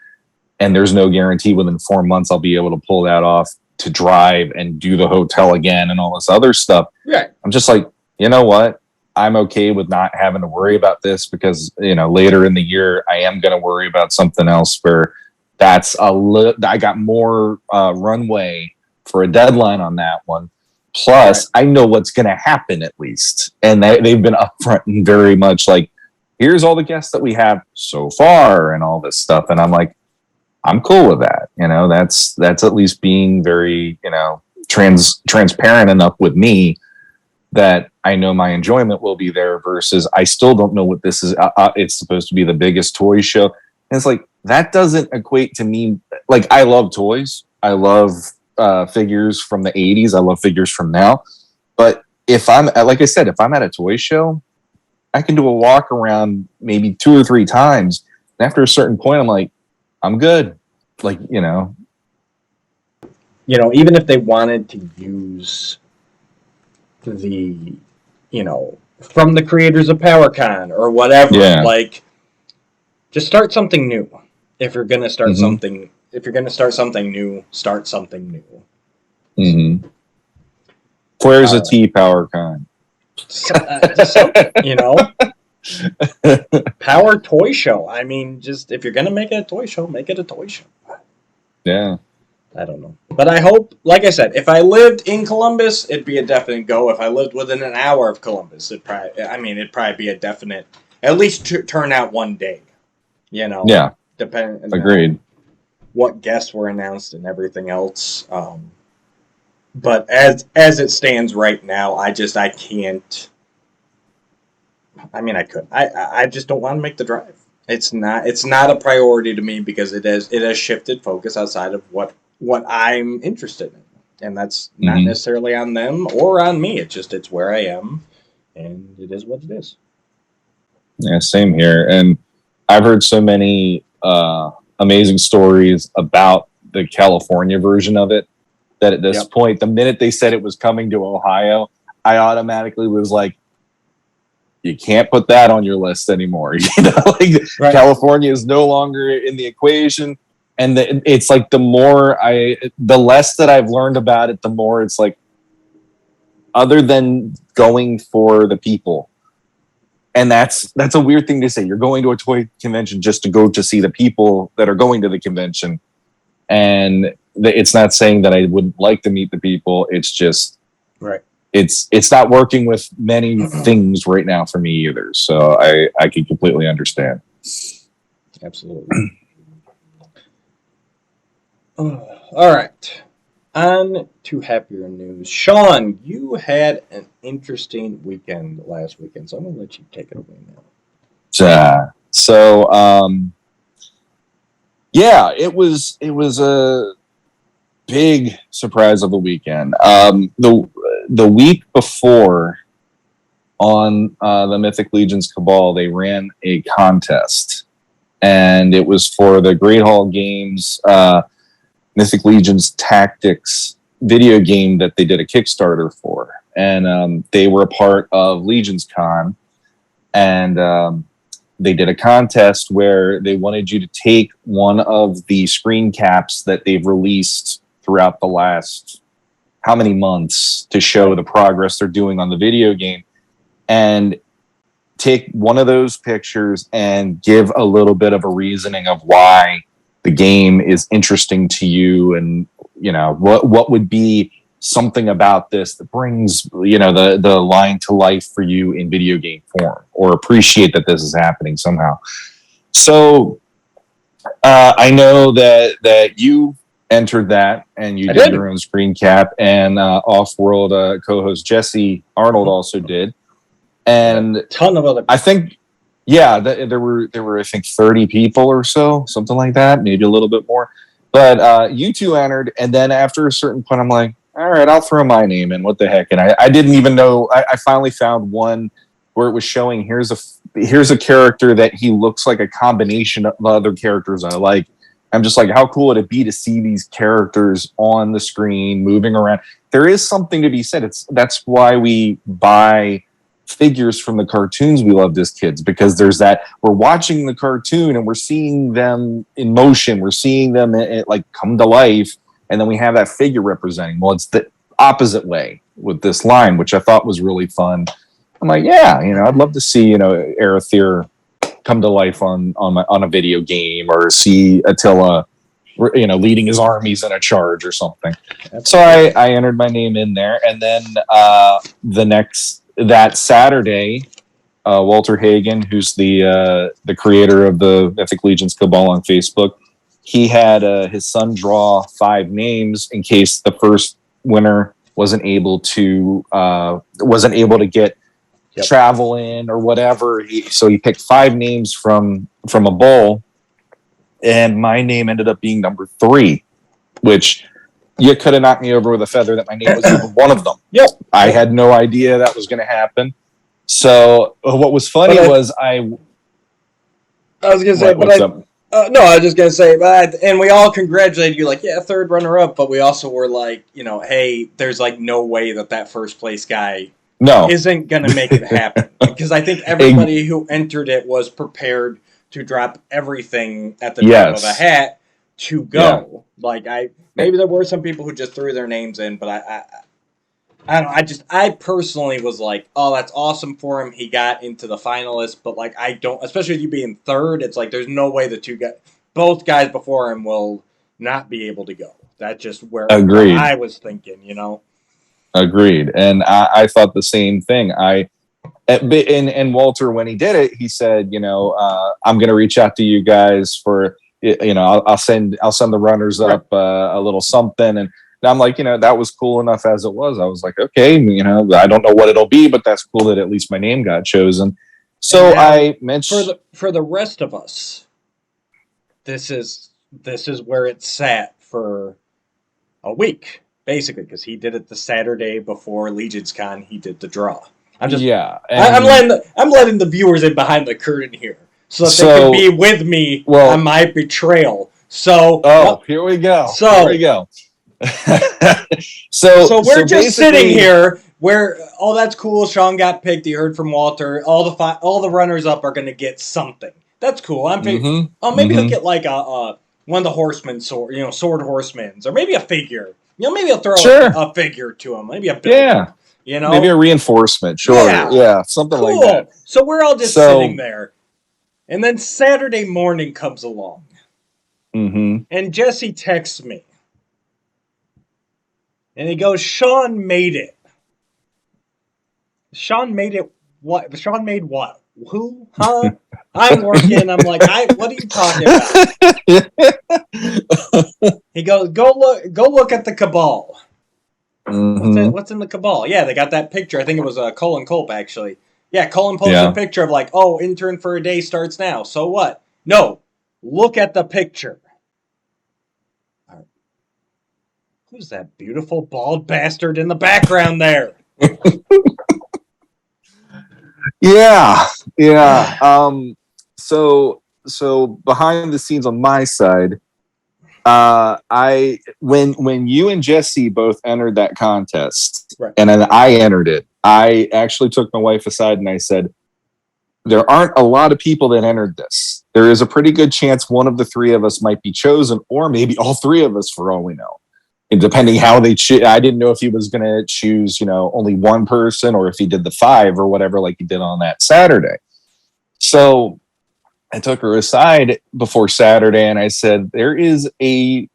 Speaker 2: and there's no guarantee within 4 months I'll be able to pull that off to drive and do the hotel again and all this other stuff.
Speaker 1: Yeah.
Speaker 2: I'm just like, you know what? I'm okay with not having to worry about this, because, later in the year, I am going to worry about something else where I got more runway for a deadline on that one. Plus, I know what's going to happen at least. And they've been upfront and very much like, here's all the guests that we have so far and all this stuff. And I'm like, I'm cool with that. That's at least being very, transparent enough with me that I know my enjoyment will be there, versus I still don't know what this is. It's supposed to be the biggest toy show. And it's like, that doesn't equate to me. Like, I love toys. I love figures from the 80s. I love figures from now. But if I'm, like I said, if I'm at a toy show, I can do a walk around maybe 2 or 3 times. And after a certain point, I'm like, I'm good. Like,
Speaker 1: even if they wanted to use the, from the creators of PowerCon or whatever, like, just start something new. If you're going to start something, if you're going to start something new, start something new.
Speaker 2: Where's a T PowerCon?
Speaker 1: Power Toy Show. I mean, just if you're going to make it a toy show, make it a toy show.
Speaker 2: Yeah.
Speaker 1: I don't know. But I hope, like I said, if I lived in Columbus, it'd be a definite go. If I lived within an hour of Columbus, it'd probably be a definite, at least turn out one day.
Speaker 2: Yeah.
Speaker 1: Depending.
Speaker 2: Agreed.
Speaker 1: What guests were announced and everything else. But as it stands right now, I can't. I mean, I could. I just don't want to make the drive. It's not a priority to me, because it has shifted focus outside of what I'm interested in, and that's not necessarily on them or on me. It's where I am, and it is what it is.
Speaker 2: Yeah, same here. And I've heard so many amazing stories about the California version of it that at this point, the minute they said it was coming to Ohio, I automatically was like, you can't put that on your list anymore. Like right. California is no longer in the equation. And it's like the less that I've learned about it, the more it's like, other than going for the people. And that's a weird thing to say. You're going to a toy convention just to go to see the people that are going to the convention. And it's not saying that I wouldn't like to meet the people. It's just,
Speaker 1: right.
Speaker 2: It's not working with many things right now for me either. So I can completely understand.
Speaker 1: Absolutely. All right. On to happier news. Shawn, you had an interesting weekend last weekend, so I'm going to let you take it away now.
Speaker 2: Yeah, it was a big surprise of the weekend. The week before on the Mythic Legions Cabal, they ran a contest, and it was for the Great Hall Games Mythic Legions Tactics video game that they did a Kickstarter for. And they were a part of Legions Con. And they did a contest where they wanted you to take one of the screen caps that they've released throughout the last how many months to show the progress they're doing on the video game, and take one of those pictures and give a little bit of a reasoning of why the game is interesting to you, and what would be something about this that brings the line to life for you in video game form, or appreciate that this is happening somehow. So I know that you entered that, and you did your own screen cap, and Off-World co-host Jesse Arnold also did, and
Speaker 1: a ton of other people.
Speaker 2: I think. Yeah, there were I think 30 people or so, something like that, maybe a little bit more. But you two entered, and then after a certain point, I'm like, all right, I'll throw my name in. What the heck? And I didn't even know. I finally found one where it was showing here's a character that he looks like a combination of other characters I like. I'm just like, how cool would it be to see these characters on the screen moving around? There is something to be said. That's why we buy figures from the cartoons we loved as kids, because there's that we're watching the cartoon and we're seeing them in motion, we're seeing them like come to life, and then we have that figure representing. Well, it's the opposite way with this line, which I thought was really fun. I'm like, yeah, I'd love to see Arethyr come to life on a video game, or see Attila leading his armies in a charge or something. So I entered my name in there, and then that Saturday, Walter Hagen, who's the creator of the Mythic Legions Cabal on Facebook, he had his son draw 5 names in case the first winner wasn't able to get travel in or whatever. So he picked 5 names from a bowl, and my name ended up being number 3, which you could have knocked me over with a feather that my name was even one of them.
Speaker 1: Yep.
Speaker 2: I had no idea that was going to happen. So what was funny was I was going to say,
Speaker 1: I was just going to say, and we all congratulated you, like, yeah, 3rd runner-up, but we also were like, hey, there's like no way that first place guy isn't going to make it happen. Because I think everybody who entered it was prepared to drop everything at the drop of a hat to go. Yeah. Like, maybe there were some people who just threw their names in, but I don't know. I personally was like, oh, that's awesome for him. He got into the finalists, but like, I don't, especially with you being 3rd, it's like, there's no way both guys before him will not be able to go. That's just where I was thinking,
Speaker 2: Agreed. And I thought the same thing. And Walter, when he did it, he said, I'm going to reach out to you guys for, I'll send the runners up a little something. And I'm like, that was cool enough as it was. I was like, okay, I don't know what it'll be, but that's cool that at least my name got chosen. So I mentioned
Speaker 1: for the rest of us, this is where it sat for a week, basically, because he did it the Saturday before Legions Con. He did the draw. I'm letting the viewers in behind the curtain here, so that they can be with me on my betrayal. So,
Speaker 2: here we go.
Speaker 1: So we're just sitting here where that's cool. Shawn got picked. He heard from Walter. All the runners up are going to get something. That's cool. I'm thinking, maybe he'll get like a one of the horsemen sword, sword horsemen's, or maybe a figure. Maybe he'll throw a figure to him. Maybe a build.
Speaker 2: Maybe a reinforcement. Sure, something
Speaker 1: cool.
Speaker 2: like that.
Speaker 1: So we're all just sitting there, and then Saturday morning comes along, and Jesse texts me, and he goes, "Shawn made it." Shawn made it. What? Shawn made what? Who? Huh? I'm working. I'm like, what are you talking about? He goes, go look at the Cabal. What's in the Cabal? Yeah, they got that picture. I think it was Colin Culp, actually. Yeah, Colin posted a picture of like, intern for a day starts now. So what? No, look at the picture. Right. Who's that beautiful bald bastard in the background there?
Speaker 2: Yeah. So behind the scenes on my side, when you and Jesse both entered that contest, and then I entered it, I actually took my wife aside and I said, there aren't a lot of people that entered this. There is a pretty good chance one of the three of us might be chosen, or maybe all three of us, for all we know. And depending how they I didn't know if he was going to choose, only one person, or if he did the 5 or whatever, like he did on that Saturday. So I took her aside before Saturday and I said, there's a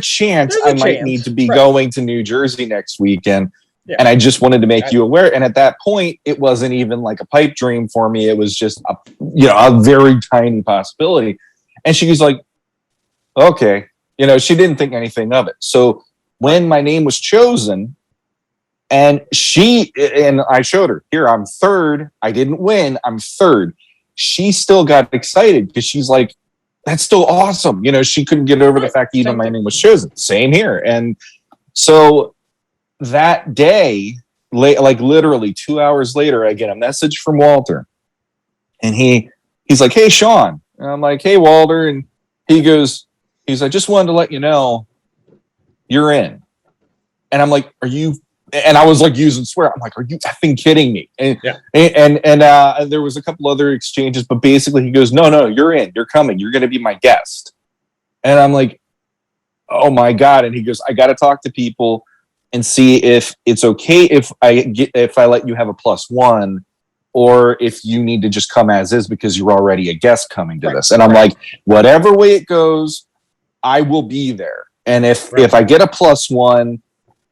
Speaker 2: chance I might need to be going to New Jersey next weekend. Yeah. And I just wanted to make you aware. And at that point, it wasn't even like a pipe dream for me. It was just a very tiny possibility. And she was like, okay. She didn't think anything of it. So when my name was chosen, and I showed her, here, I'm third. I didn't win. I'm third. She still got excited because she's like, that's still awesome. She couldn't get over the fact that even my name was chosen. Same here. And so that day, like literally 2 hours later, I get a message from Walter. And he's like, hey, Shawn. And I'm like, hey, Walter. And he's, I just wanted to let you know you're in. And I'm like, are you? And I was like using swear. I'm like, are you effing kidding me? And there was a couple other exchanges, but basically he goes, no, you're in. You're coming. You're going to be my guest. And I'm like, oh my God. And he goes, I got to talk to people and see if it's okay if I let you have a +1, or if you need to just come as is because you're already a guest coming to this. And I'm like, whatever way it goes, I will be there. And if I get a +1,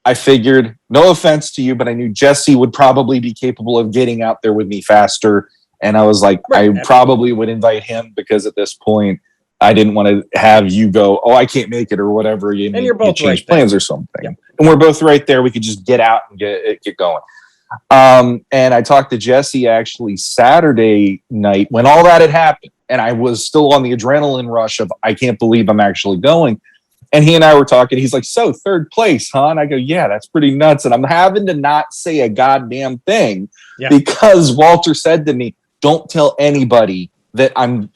Speaker 2: I figured, no offense to you, but I knew Jesse would probably be capable of getting out there with me faster. And I was like, I probably would invite him, because at this point, I didn't want to have you go, I can't make it or whatever. And you're both change plans or something. Yep. And we're both right there. We could just get out and get going. And I talked to Jesse actually Saturday night when all that had happened. And I was still on the adrenaline rush of, I can't believe I'm actually going. And he and I were talking. He's like, so third place, huh? And I go, yeah, that's pretty nuts. And I'm having to not say a goddamn thing because Walter said to me, don't tell anybody that I'm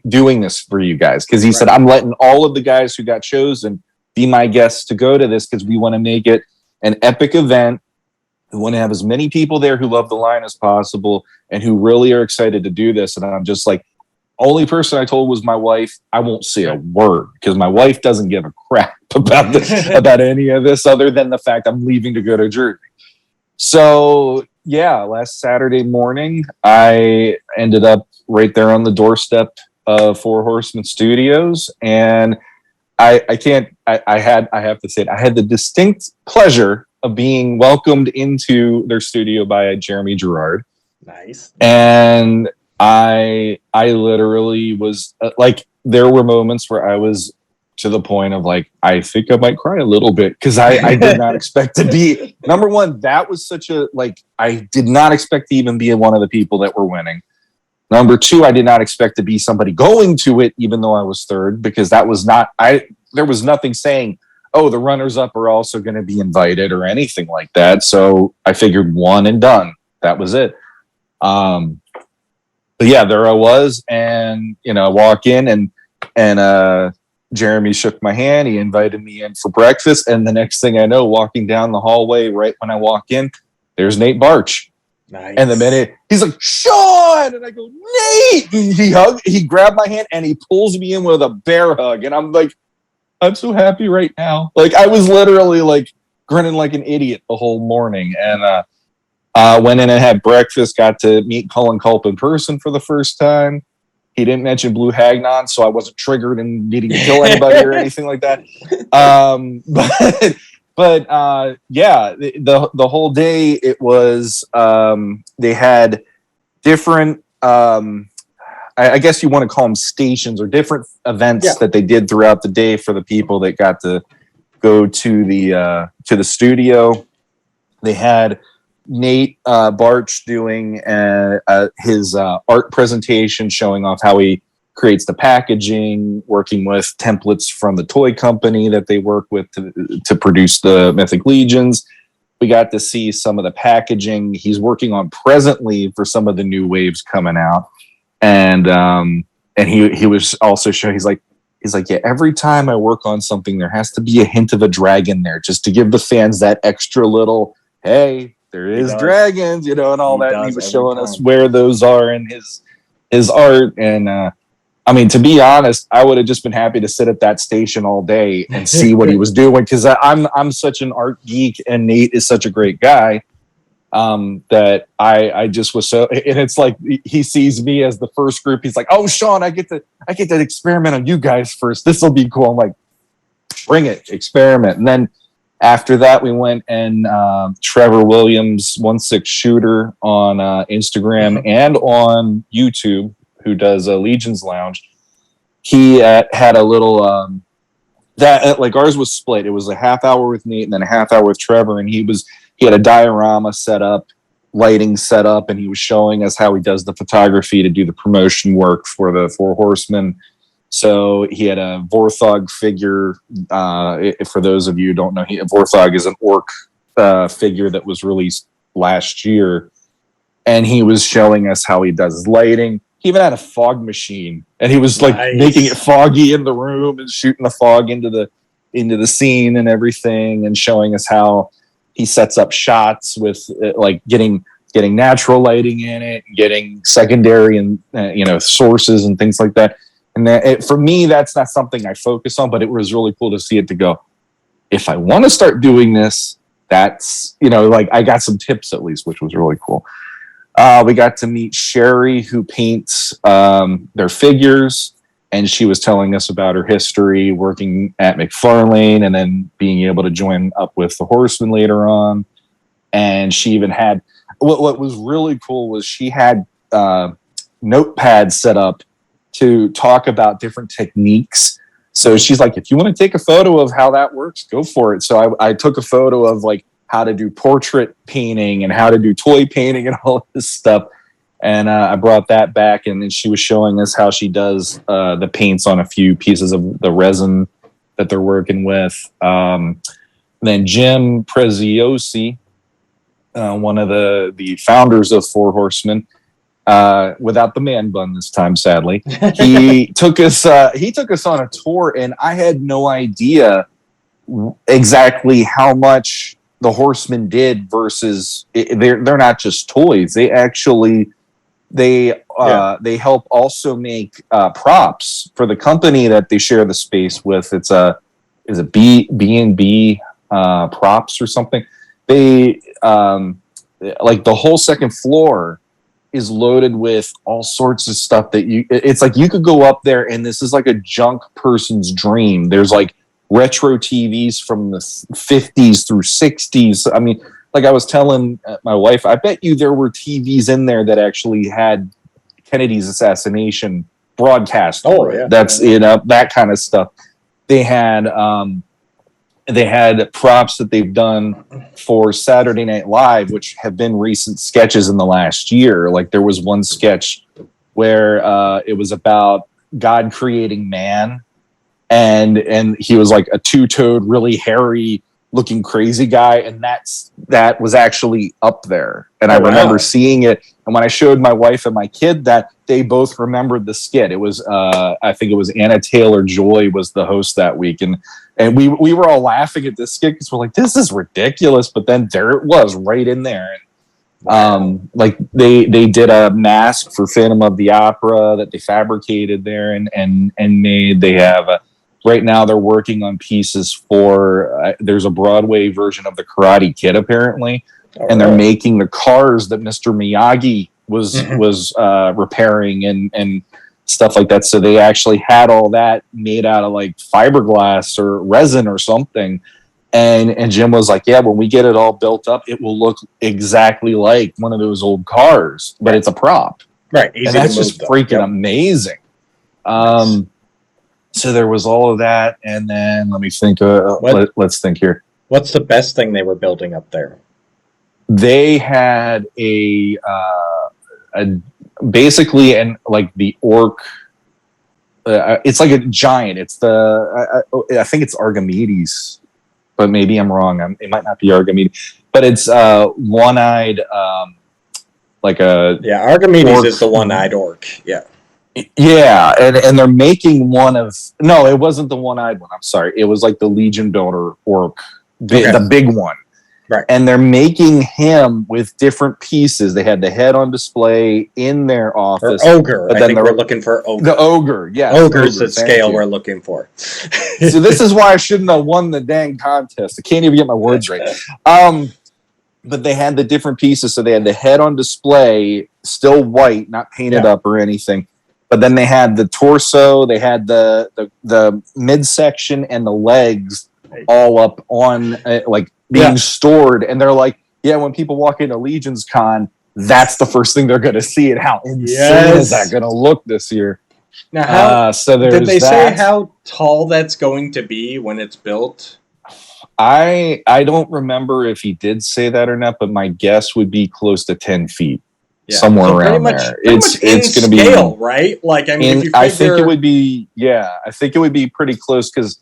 Speaker 2: doing this for you guys. Because he said, I'm letting all of the guys who got chosen be my guests to go to this, because we want to make it an epic event. We want to have as many people there who love the line as possible and who really are excited to do this. And I'm just like, only person I told was my wife. I won't say a word because my wife doesn't give a crap about about any of this other than the fact I'm leaving to go to Jersey. So last Saturday morning, I ended up right there on the doorstep of Horsemen Studios, and I have to say it, I had the distinct pleasure of being welcomed into their studio by Jeremy Gerard.
Speaker 1: Nice.
Speaker 2: And I literally was like, there were moments where I was to the point of like, I think I might cry a little bit, because I did not expect to be, number one, that was such a, like, I did not expect to even be one of the people that were winning. Number two, I did not expect to be somebody going to it, even though I was third, because that was not, there was nothing saying, oh, the runners up are also going to be invited or anything like that. So I figured one and done. That was it. But yeah, there I was, and I walk in and Jeremy shook my hand. He invited me in for breakfast. And the next thing I know, walking down the hallway, right when I walk in, there's Nate Barch.
Speaker 1: Nice.
Speaker 2: And the minute he's like, Shawn, and I go, Nate, and he grabbed my hand and he pulls me in with a bear hug. And I'm like, I'm so happy right now. Like, I was literally like grinning like an idiot the whole morning. And went in and had breakfast, got to meet Cullen Culp in person for the first time. He didn't mention Blue Hagnon, so I wasn't triggered and needing to kill anybody or anything like that. But yeah, the whole day it was they had different I guess you want to call them stations or different events that they did throughout the day for the people that got to go to the studio. They had Nate Barch doing his art presentation showing off how he creates the packaging, working with templates from the toy company that they work with to produce the Mythic Legions. We got to see some of the packaging he's working on presently for some of the new waves coming out. And he was also showing, he's like, yeah, every time I work on something, there has to be a hint of a dragon there just to give the fans that extra little, hey, there is dragons, and all that. And he was showing us where those are in his art. And I mean, to be honest, I would have just been happy to sit at that station all day and see what he was doing, because I'm such an art geek, and Nate is such a great guy that I just was so. And it's like he sees me as the first group. He's like, "Oh, Shawn, I get to experiment on you guys first. This will be cool." I'm like, "Bring it, experiment." And then after that, we went and Trevor Williams, 1/6 shooter on Instagram and on YouTube, who does Legion's Lounge. He had a little that like ours was split. It was a half hour with Nate and then a half hour with Trevor, and he had a diorama set up, lighting set up, and he was showing us how he does the photography to do the promotion work for the Four Horsemen. So he had a Vorthog figure. For those of you who don't know, Vorthog is an orc figure that was released last year, and he was showing us how he does lighting. He even had a fog machine, and he was like making it foggy in the room and shooting the fog into the scene and everything, and showing us how he sets up shots with like getting natural lighting in it, and getting secondary and sources and things like that. And for me, that's not something I focus on, but it was really cool to see it to go, if I want to start doing this, that's, like I got some tips at least, which was really cool. We got to meet Sherry, who paints their figures, and she was telling us about her history working at McFarlane and then being able to join up with the Horsemen later on. And she even had, what was really cool was she had notepads set up to talk about different techniques. So she's like, if you want to take a photo of how that works, go for it. So I took a photo of like how to do portrait painting and how to do toy painting and all this stuff. And I brought that back, and then she was showing us how she does the paints on a few pieces of the resin that they're working with. Then Jim Preziosi, one of the founders of Four Horsemen, without the man bun this time, sadly, he took us on a tour, and I had no idea exactly how much the Horsemen did versus they're not just toys. They actually they help also make props for the company that they share the space with. It's B&B props or something. They like the whole second floor is loaded with all sorts of stuff that it's like you could go up there and this is like a junk person's dream. There's like retro TVs from the 50s through 60s. I mean, like I was telling my wife, I bet you there were TVs in there that actually had Kennedy's assassination broadcast.
Speaker 1: Oh, yeah.
Speaker 2: That's, that kind of stuff. They had props that they've done for Saturday Night Live, which have been recent sketches in the last year. Like there was one sketch where it was about God creating man, and he was like a two-toed, really hairy looking crazy guy, and that was actually up there. And I
Speaker 1: Oh, wow.
Speaker 2: remember seeing it, and when I showed my wife and my kid that, they both remembered the skit. It was I think it was Anna Taylor-Joy was the host that week, and we were all laughing at this skit because we're like, this is ridiculous, but then there it was right in there. Like they did a mask for Phantom of the Opera that they fabricated there and made. They have right now they're working on pieces for there's a Broadway version of the Karate Kid apparently, and they're making the cars that Mr. Miyagi was repairing and stuff like that. So they actually had all that made out of like fiberglass or resin or something. And Jim was like, yeah, when we get it all built up, it will look exactly like one of those old cars, but it's a prop.
Speaker 1: Right. Easy
Speaker 2: and that's
Speaker 1: to move,
Speaker 2: just
Speaker 1: though.
Speaker 2: freaking amazing.
Speaker 1: Nice.
Speaker 2: So there was all of that. And then let me think. Let's think here.
Speaker 1: What's the best thing they were building up there?
Speaker 2: They had a basically, and like the orc, it's like a giant. It's I think it's Archimedes, but maybe I'm wrong. It might not be Archimedes, but it's one-eyed, like a
Speaker 1: Archimedes
Speaker 2: orc.
Speaker 1: is the one-eyed orc.
Speaker 2: Yeah, and they're making one of no, it wasn't the one-eyed one. I'm sorry, it was like the Legion Builder orc, the big one.
Speaker 1: Right.
Speaker 2: And they're making him with different pieces. They had the head on display in their office.
Speaker 1: Or ogre. I think we're looking for ogre.
Speaker 2: The ogre, yes.
Speaker 1: Ogre's the scale we're looking for.
Speaker 2: So this is why I shouldn't have won the dang contest. I can't even get my words right. But they had the different pieces. So they had the head on display, still white, not painted up or anything. But then they had the torso, they had the midsection and the legs all up on like being stored, and they're like, when people walk into Legion's Con, that's the first thing they're going to see, and how insane is that going to look this year?
Speaker 1: Now, did they say how tall that's going to be when it's built?
Speaker 2: I don't remember if he did say that or not, but my guess would be close to 10 feet. Somewhere around there. It's going to be
Speaker 1: scale, right? Like, I mean, if you figure...
Speaker 2: I think it would be, I think it would be pretty close because,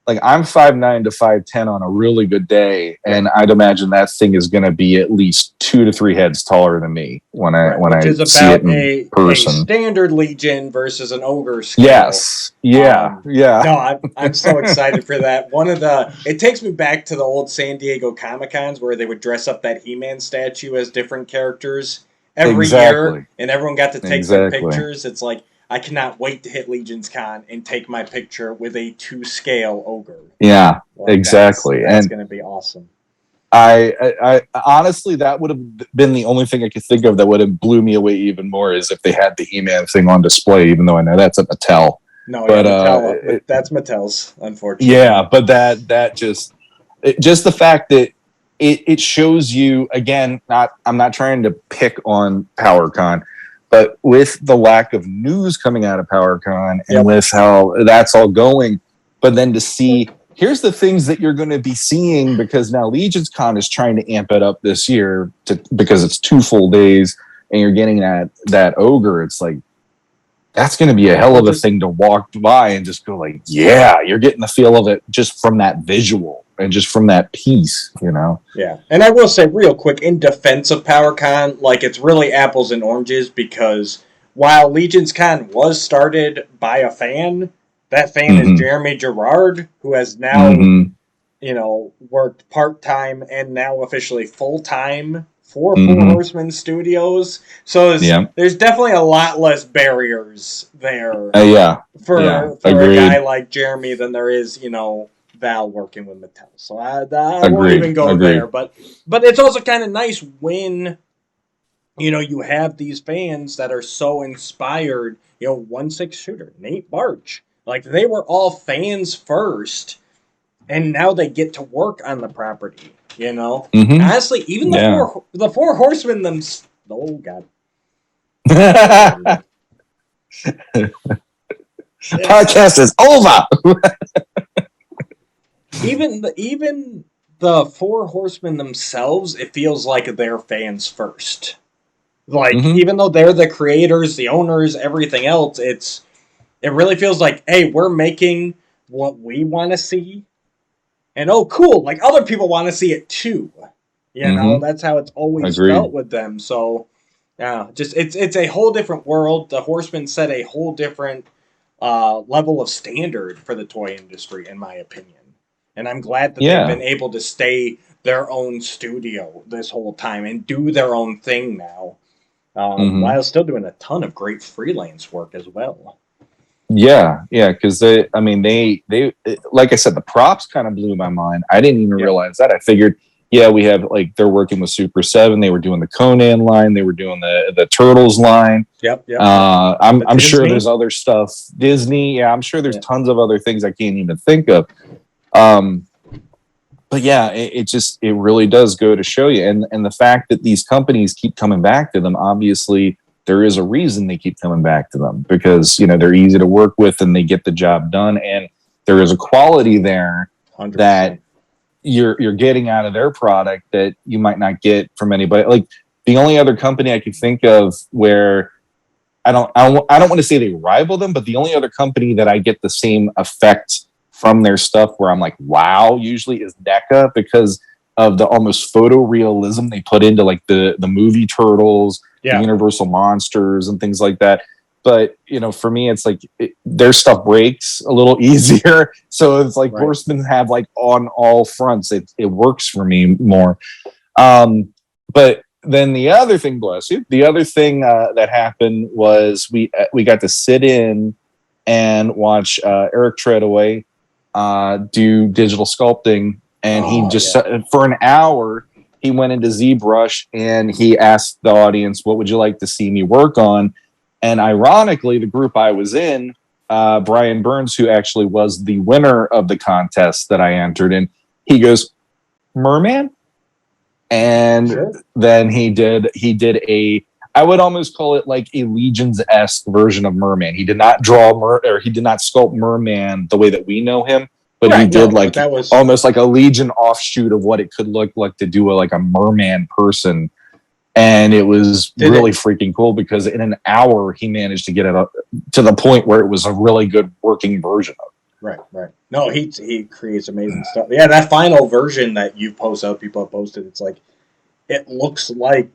Speaker 2: like, I'm 5'9" to 5'10" on a really good day, and I'd imagine that thing is going to be at least 2 to 3 heads taller than me when I see it in person.
Speaker 1: A standard Legion versus an ogre scale.
Speaker 2: Yes,
Speaker 1: No, I'm so excited for that. It takes me back to the old San Diego Comic-Cons where they would dress up that He-Man statue as different characters every year, and everyone got to take their pictures. It's like, I cannot wait to hit Legion's Con and take my picture with a 2-scale ogre.
Speaker 2: Yeah, exactly.
Speaker 1: That's going to be awesome.
Speaker 2: I honestly, that would have been the only thing I could think of that would have blew me away even more is if they had the He-Man thing on display, even though I know that's at Mattel.
Speaker 1: No, but Mattel, that's Mattel's, unfortunately.
Speaker 2: Yeah, but that just the fact that it shows you, again, I'm not trying to pick on PowerCon, but with the lack of news coming out of PowerCon and with how that's all going, but then to see, here's the things that you're going to be seeing, because now Legion's Con is trying to amp it up this year because it's 2 full days and you're getting that ogre. It's like, that's going to be a hell of a thing to walk by and just go like, you're getting the feel of it just from that visual and just from that piece, you know?
Speaker 1: Yeah. And I will say real quick, in defense of PowerCon, like, it's really apples and oranges, because while Legion's Con was started by a fan, that fan is Jeremy Gerard, who has now, worked part-time and now officially full-time for Four Horsemen Studios. So there's definitely a lot less barriers there for a guy like Jeremy than there is, Val working with Mattel. So I won't even go there. But it's also kind of nice when, you have these fans that are so inspired. 1/6 shooter, Nate Barch. Like, they were all fans first, and now they get to work on the property. Honestly, even the four horsemen oh god.
Speaker 2: Podcast is over.
Speaker 1: even the four horsemen themselves, it feels like they're fans first. Like, even though they're the creators, the owners, everything else, it really feels like, hey, we're making what we want to see. and oh, cool, like other people want to see it too. You know, that's how it's always
Speaker 2: Agreed.
Speaker 1: felt with them. So, yeah, just it's a whole different world. The Horsemen set a whole different level of standard for the toy industry, in my opinion. And I'm glad that they've
Speaker 2: Yeah.
Speaker 1: been able to stay their own studio this whole time and do their own thing now,
Speaker 2: hmm
Speaker 1: while still doing a ton of great freelance work as well.
Speaker 2: Yeah, yeah, because they like I said, the props kind of blew my mind. I didn't even
Speaker 1: Yep.
Speaker 2: realize that. I figured, yeah, we have like they're working with Super Seven. They were doing the Conan line. They were doing the Turtles line.
Speaker 1: Yep. The
Speaker 2: I'm sure
Speaker 1: Disney.
Speaker 2: there's other stuff. Disney, yeah, I'm sure there's
Speaker 1: Yeah.
Speaker 2: tons of other things I can't even think of. Um, but yeah, it really does go to show you, and the fact that these companies keep coming back to them, obviously there is a reason they keep coming back to them, because they're easy to work with and they get the job done, and there is a quality there
Speaker 1: 100%.
Speaker 2: that you're getting out of their product that you might not get from anybody. Like the only other company I could think of where I don't want to say they rival them, but the only other company that I get the same effect from their stuff where I'm like, wow, usually is NECA, because of the almost photorealism they put into like the movie Turtles, the
Speaker 1: Yeah.
Speaker 2: Universal Monsters, and things like that. But for me, it's like their stuff breaks a little easier, so it's like
Speaker 1: Right.
Speaker 2: Horsemen have like on all fronts. It works for me more. But then the other thing, bless you, the other thing that happened was we got to sit in and watch Eric Treadaway do digital sculpting, and he just for an hour he went into ZBrush and he asked the audience, "What would you like to see me work on?" And ironically, the group I was in, Brian Burns, who actually was the winner of the contest that I entered in, he goes, "Merman." And then he did a, I would almost call it like a Legions-esque version of Merman. He did not or he did not sculpt Merman the way that we know him, but he did
Speaker 1: that was
Speaker 2: almost like a Legion offshoot of what it could look like to do like a Merman person. And it was really freaking cool, because in an hour he managed to get it up to the point where it was a really good working version of it.
Speaker 1: Right. No, he creates amazing stuff. Yeah, that final version that you post out, people have posted, it's like it looks like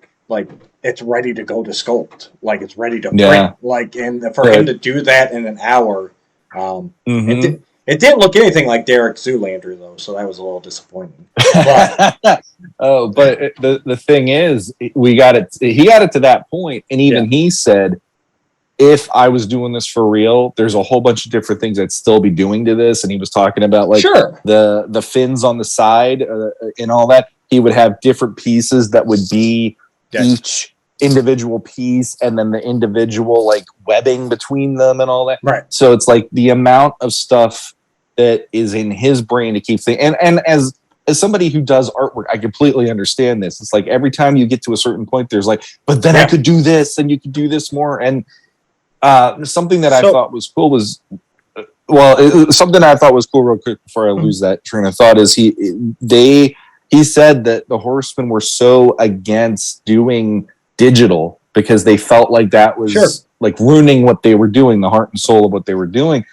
Speaker 1: it's ready to go to sculpt, like it's ready to print. Like, and for him to do that in an hour, it didn't look anything like Derek Zoolander though, so that was a little disappointing. But
Speaker 2: but the thing is, he got it to that point, and even he said, if I was doing this for real, there's a whole bunch of different things I'd still be doing to this. And he was talking about like the fins on the side and all that. He would have different pieces that would be each individual piece, and then the individual like webbing between them and all that.
Speaker 1: Right.
Speaker 2: So it's like the amount of stuff that is in his brain to keep things. And as somebody who does artwork, I completely understand this. It's like every time you get to a certain point, there's like, but then I could do this, and you could do this more. And something that I thought was cool was, something I thought was cool real quick before I lose that train of thought is he said that the Horsemen were so against doing digital because they felt like that was like ruining what they were doing, the heart and soul of what they were doing.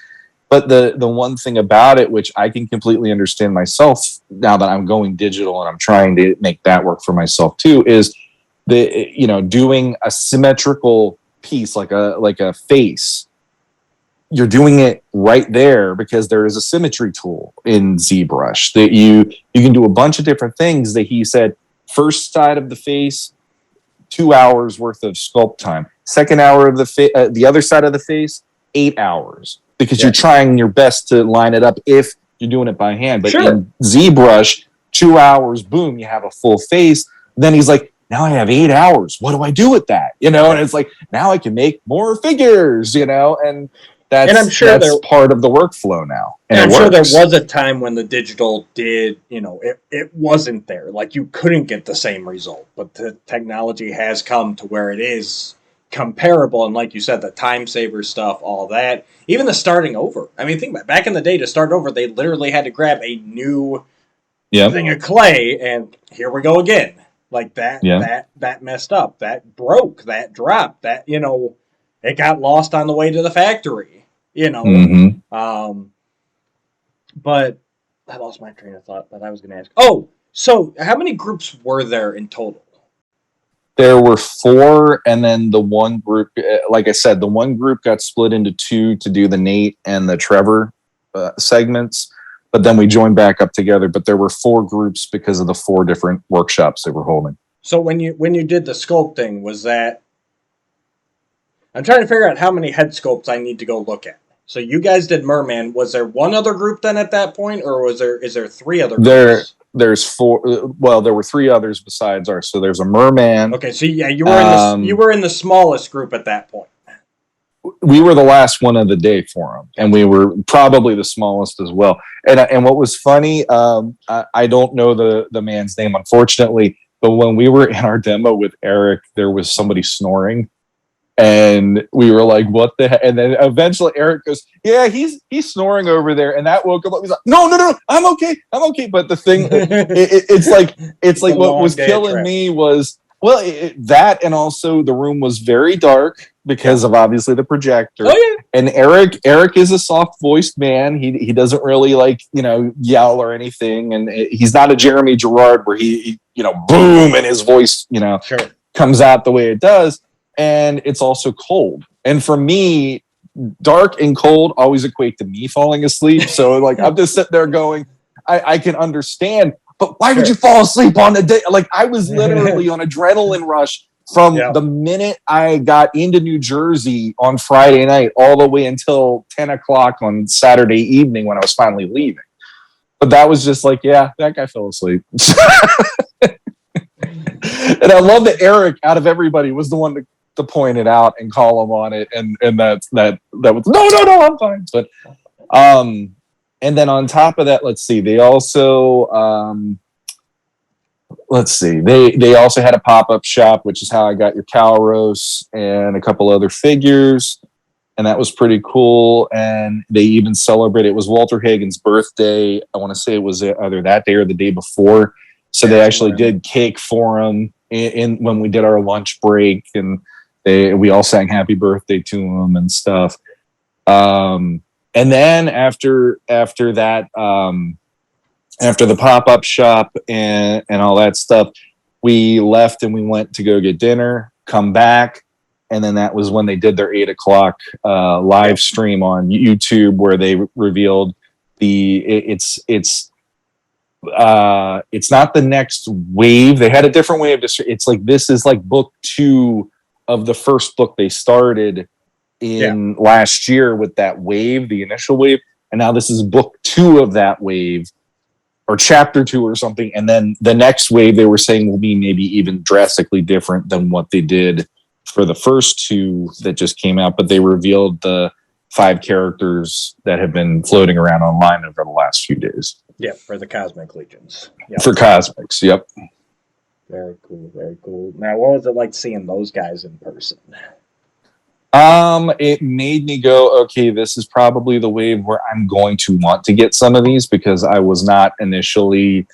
Speaker 2: But the one thing about it, which I can completely understand myself now that I'm going digital and I'm trying to make that work for myself too, is doing a symmetrical piece like a face. You're doing it right there because there is a symmetry tool in ZBrush that you can do a bunch of different things. That he said, first side of the face, 2 hours worth of sculpt time. Second hour of the other side of the face, 8 hours, because you're trying your best to line it up if you're doing it by hand. But in ZBrush, 2 hours, boom, you have a full face. Then he's like, now I have 8 hours. What do I do with that? And it's like, now I can make more figures, and that's part of the workflow now.
Speaker 1: And I'm sure there was a time when the digital did, it wasn't there. Like you couldn't get the same result, but the technology has come to where it is comparable. And like you said, the time saver stuff, all that, even the starting over. I mean, think about it. Back in the day to start over, they literally had to grab a new thing of clay and here we go again. Like that messed up, that broke, that dropped, that, it got lost on the way to the factory, But I lost my train of thought that I was going to ask. Oh, so how many groups were there in total?
Speaker 2: There were 4, and then the one group, like I said, the one group got split into 2 to do the Nate and the Trevor segments, but then we joined back up together. But there were 4 groups because of the 4 different workshops they were holding.
Speaker 1: So when you did the sculpting, was that... I'm trying to figure out how many head sculpts I need to go look at. So you guys did Merman. Was there one other group then at that point, or is there 3 other groups?
Speaker 2: There's 4. Well, there were 3 others besides ours. So there's a merman.
Speaker 1: Okay, so yeah, you were in the smallest group at that point.
Speaker 2: We were the last one of the day for them, and we were probably the smallest as well. And what was funny, I don't know the man's name, unfortunately, but when we were in our demo with Eric, there was somebody snoring. And we were like, what the heck? And then eventually Eric goes, yeah, he's snoring over there. And that woke him up. He's like, no, I'm okay. But the thing, it's like what was killing me was, well, that, and also the room was very dark because of obviously the projector.
Speaker 1: Oh, yeah.
Speaker 2: And Eric is a soft voiced man. He doesn't really like, yell or anything. And he's not a Jeremy Gerard where he boom, and his voice,
Speaker 1: Sure.
Speaker 2: comes out the way it does. And it's also cold. And for me, dark and cold always equate to me falling asleep. So like, I'm just sitting there going, I can understand, but why would you fall asleep on the day? Like, I was literally on adrenaline rush from the minute I got into New Jersey on Friday night all the way until 10 o'clock on Saturday evening when I was finally leaving. But that was just like, yeah, that guy fell asleep. And I love that Eric, out of everybody, was the one to point it out and call him on it, and that was no, I'm fine. But and then on top of that, let's see, they also they also had a pop-up shop, which is how I got your Calros and a couple other figures, and that was pretty cool. And they even celebrated, it was Walter Hagen's birthday. I want to say it was either that day or the day before, so they actually did cake for him in when we did our lunch break, and we all sang happy birthday to him and stuff. And then after that, after the pop-up shop and all that stuff, we left and we went to go get dinner, come back. And then that was when they did their 8 o'clock live stream on YouTube, where they revealed it's not the next wave. They had a different wave. It's like, this is like book 2 of the first book they started in last year with that wave, the initial wave. And now this is book 2 of that wave, or chapter 2 or something. And then the next wave they were saying will be maybe even drastically different than what they did for the first 2 that just came out. But they revealed the 5 characters that have been floating around online over the last few days.
Speaker 1: Yeah, for the Cosmic Legions. Yep.
Speaker 2: For Cosmics, yep.
Speaker 1: Very cool, very cool. Now, what was it like seeing those guys in person?
Speaker 2: It made me go, okay, this is probably the wave where I'm going to want to get some of these, because I was not initially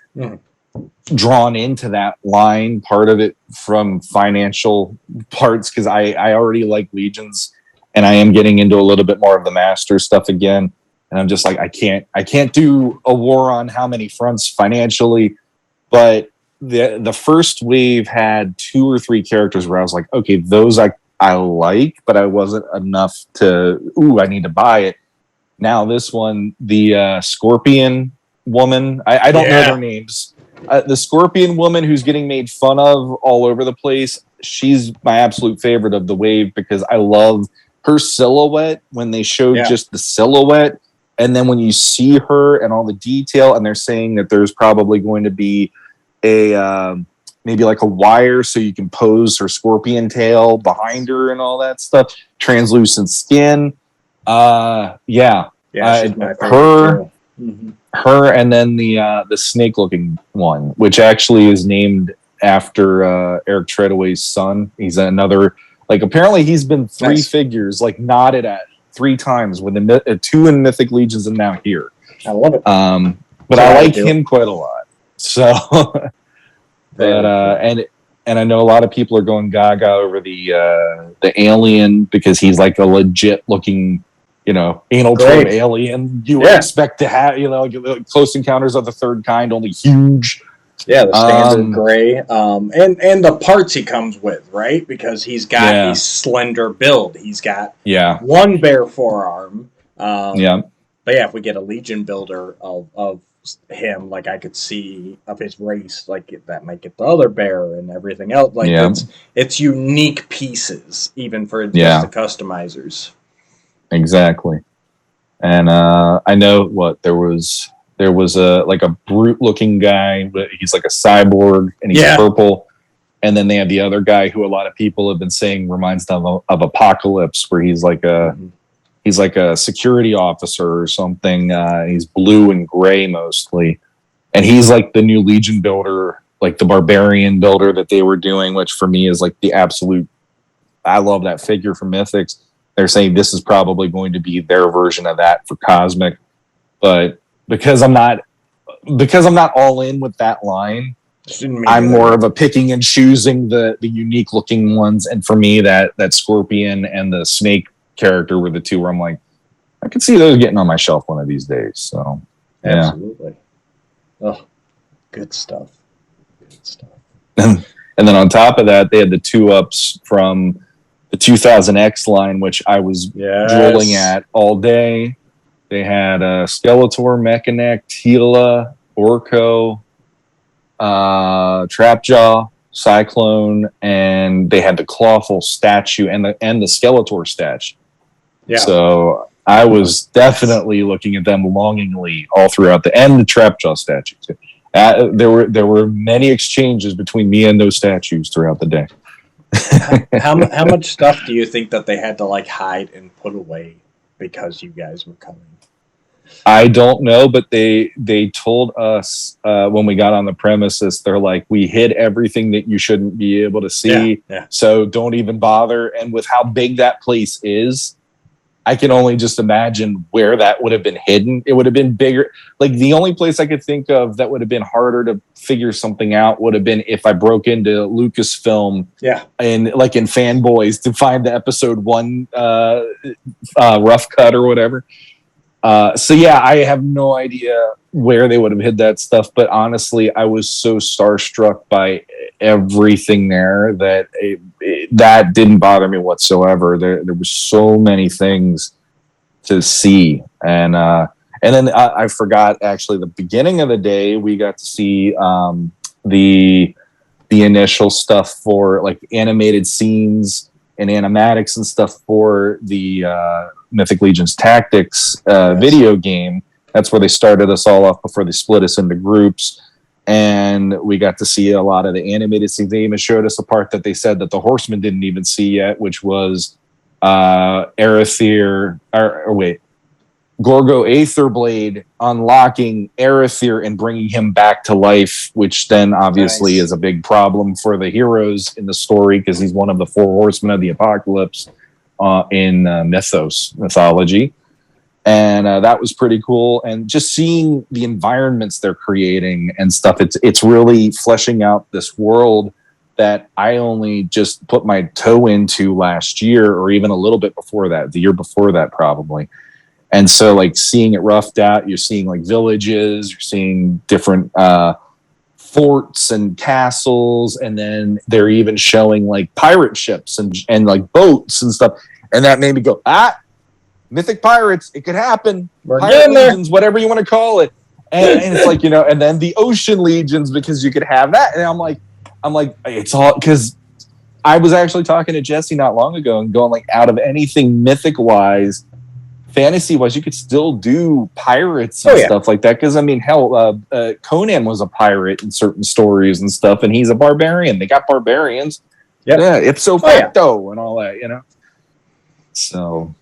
Speaker 2: drawn into that line, part of it from financial parts, because I already like Legions, and I am getting into a little bit more of the Master stuff again. And I'm just like, I can't do a war on how many fronts financially. But the first wave had 2 or 3 characters where I was like, okay, those I like, but I wasn't enough to, I need to buy it. Now this one, the Scorpion woman, I don't know their names. The Scorpion woman who's getting made fun of all over the place, she's my absolute favorite of the wave, because I love her silhouette when they showed just the silhouette. And then when you see her and all the detail, and they're saying that there's probably going to be a maybe like a wire so you can pose her scorpion tail behind her and all that stuff, translucent skin. She's my favorite. Her, and then the snake looking one, which actually is named after Eric Treadaway's son. He's another, like, apparently he's been 3 figures like nodded at 3 times, with the 2 in Mythic Legions and now here.
Speaker 1: I love it.
Speaker 2: But I like him quite a lot. So, but and I know a lot of people are going gaga over the alien, because he's like a legit looking, anal
Speaker 1: Great.
Speaker 2: probe alien you would expect to have, Close Encounters of the Third Kind, only huge.
Speaker 1: Yeah, the standard gray. And the parts he comes with, right? Because he's got a slender build. He's got one bare forearm. But yeah, if we get a Legion builder of him, like I could see of his race, like that might get the other bear and everything else. Like it's unique pieces, even for just the customizers.
Speaker 2: Exactly. And I know there was a brute looking guy, but he's like a cyborg and he's purple. And then they have the other guy who a lot of people have been saying reminds them of Apocalypse, where he's like a security officer or something. He's blue and gray mostly. And he's like the new Legion builder, like the barbarian builder that they were doing, which for me is like the absolute, I love that figure from Mythics. They're saying this is probably going to be their version of that for Cosmic. But because I'm not all in with that line, I'm more of a picking and choosing the unique looking ones. And for me, that Scorpion and the Snake character were the two where I'm like, I could see those getting on my shelf one of these days. So
Speaker 1: absolutely. Oh, good stuff.
Speaker 2: And then on top of that, they had the 2-ups from the 2000X line, which I was drooling at all day. They had Skeletor, Mechanic, Tila, Orko, Trapjaw, Cyclone, and they had the Clawful statue and the Skeletor statue. Yeah. So I was definitely looking at them longingly all throughout the Trapjaw statue. There were many exchanges between me and those statues throughout the day.
Speaker 1: how much stuff do you think that they had to hide and put away because you guys were coming?
Speaker 2: I don't know, but they told us when we got on the premises, they're like, we hid everything that you shouldn't be able to see, so don't even bother. And with how big that place is, I can only just imagine where that would have been hidden. It would have been bigger. Like the only place I could think of that would have been harder to figure something out would have been if I broke into Lucasfilm and in Fanboys to find the episode 1 rough cut or whatever. I have no idea where they would have hid that stuff, but honestly, I was so starstruck by everything there that that didn't bother me whatsoever. There were so many things to see, and then I forgot actually the beginning of the day we got to see the initial stuff for animated scenes and animatics and stuff for the Mythic Legion's Tactics video game. That's where they started us all off before they split us into groups. And we got to see a lot of the animated scenes. They even showed us a part that they said that the Horsemen didn't even see yet, which was Gorgo Aetherblade unlocking Arethyr and bringing him back to life, which then obviously is a big problem for the heroes in the story because he's one of the 4 horsemen of the apocalypse in mythology. And that was pretty cool. And just seeing the environments they're creating and stuff, it's really fleshing out this world that I only just put my toe into last year, or even a little bit before that, the year before that probably. And so seeing it roughed out, you're seeing villages, you're seeing different forts and castles, and then they're even showing pirate ships and boats and stuff. And that made me go, Mythic Pirates, it could happen. Pirate Legions, whatever you want to call it. And it's and then the Ocean Legions, because you could have that. And I'm like, it's all because I was actually talking to Jesse not long ago and going out of anything mythic wise, fantasy wise, you could still do pirates and stuff like that. Because hell, Conan was a pirate in certain stories and stuff, and he's a barbarian. They got barbarians, ipso facto, and all that, So,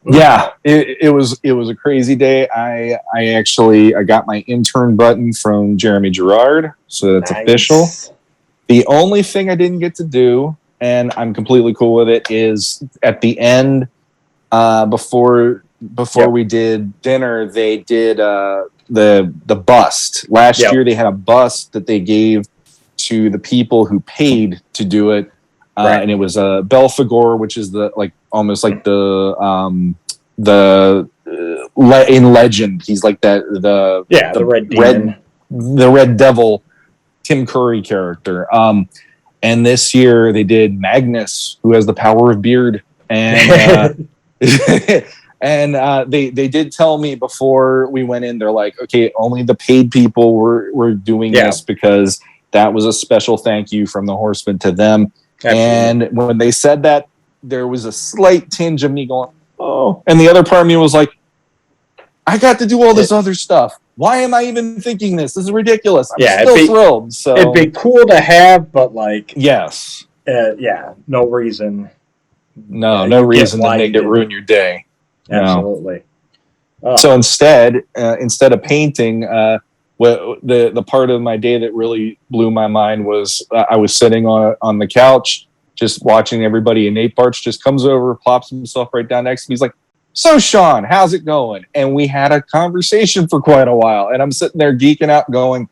Speaker 2: it was a crazy day. I got my intern button from Jeremy Gerard, so that's official. The only thing I didn't get to do, and I'm completely cool with it, is at the end. Before we did dinner, they did the bust. Last year they had a bust that they gave to the people who paid to do it, and it was Belphegor, which is the almost like the in Legend, he's like the
Speaker 1: red demon,
Speaker 2: the Red Devil, Tim Curry character. And this year they did Magnus, who has the power of beard, and and they did tell me before we went in, they're like, okay, only the paid people were doing this because that was a special thank you from the Horsemen to them. Absolutely. And when they said that, there was a slight tinge of me going, oh, and the other part of me was like, I got to do all this other stuff. Why am I even thinking this? This is ridiculous. I'm still thrilled. So
Speaker 1: it'd be cool to have, but like,
Speaker 2: yes,
Speaker 1: no reason.
Speaker 2: No reason to make it ruin your day.
Speaker 1: Absolutely.
Speaker 2: No. So instead of painting, the part of my day that really blew my mind was I was sitting on the couch, just watching everybody, and Nate Bartsch just comes over, plops himself right down next to me. He's like, so Shawn, how's it going? And we had a conversation for quite a while, and I'm sitting there geeking out going,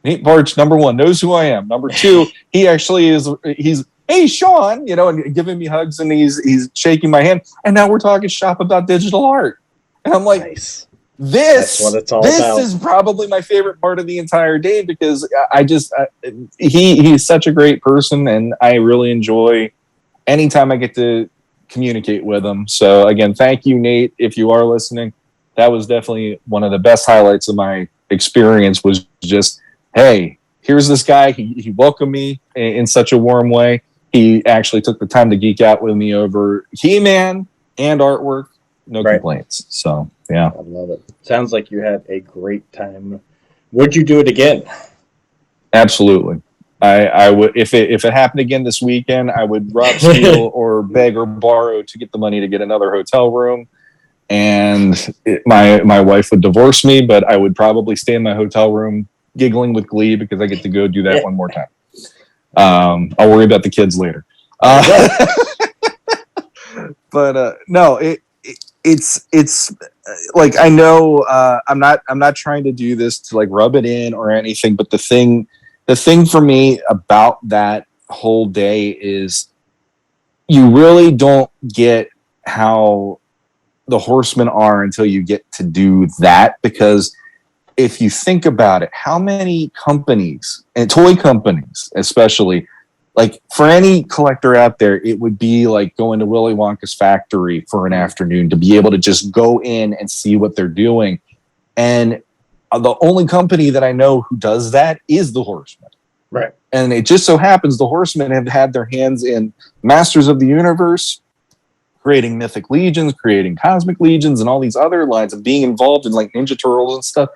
Speaker 2: Nate Bartsch, number one, knows who I am. Number two, he actually he's, hey, Shawn, and giving me hugs, and he's shaking my hand. And now we're talking shop about digital art. And I'm like,
Speaker 1: nice.
Speaker 2: That's
Speaker 1: what it's all about.
Speaker 2: This is probably my favorite part of the entire day, because he's such a great person, and I really enjoy anytime I get to communicate with him. So again, thank you, Nate, if you are listening. That was definitely one of the best highlights of my experience, was just, hey, here's this guy. He welcomed me in such a warm way. He actually took the time to geek out with me over He-Man and artwork. No complaints. So, yeah.
Speaker 1: I love it. Sounds like you had a great time. Would you do it again?
Speaker 2: Absolutely. I would, if it happened again this weekend, I would rob, steal, or beg or borrow to get the money to get another hotel room. And my wife would divorce me, but I would probably stay in my hotel room giggling with glee because I get to go do that one more time. I'll worry about the kids later. But no, it's like, I know I'm not trying to do this to like rub it in or anything, but the thing for me about that whole day is you really don't get how the Horsemen are until you get to do that. Because if you think about it, how many companies, and toy companies especially, like for any collector out there, it would be like going to Willy Wonka's factory for an afternoon to be able to just go in and see what they're doing. And the only company that I know who does that is the Horsemen.
Speaker 1: Right.
Speaker 2: And it just so happens the Horsemen have had their hands in Masters of the Universe, creating Mythic Legions, creating Cosmic Legions, and all these other lines, of being involved in like Ninja Turtles and stuff.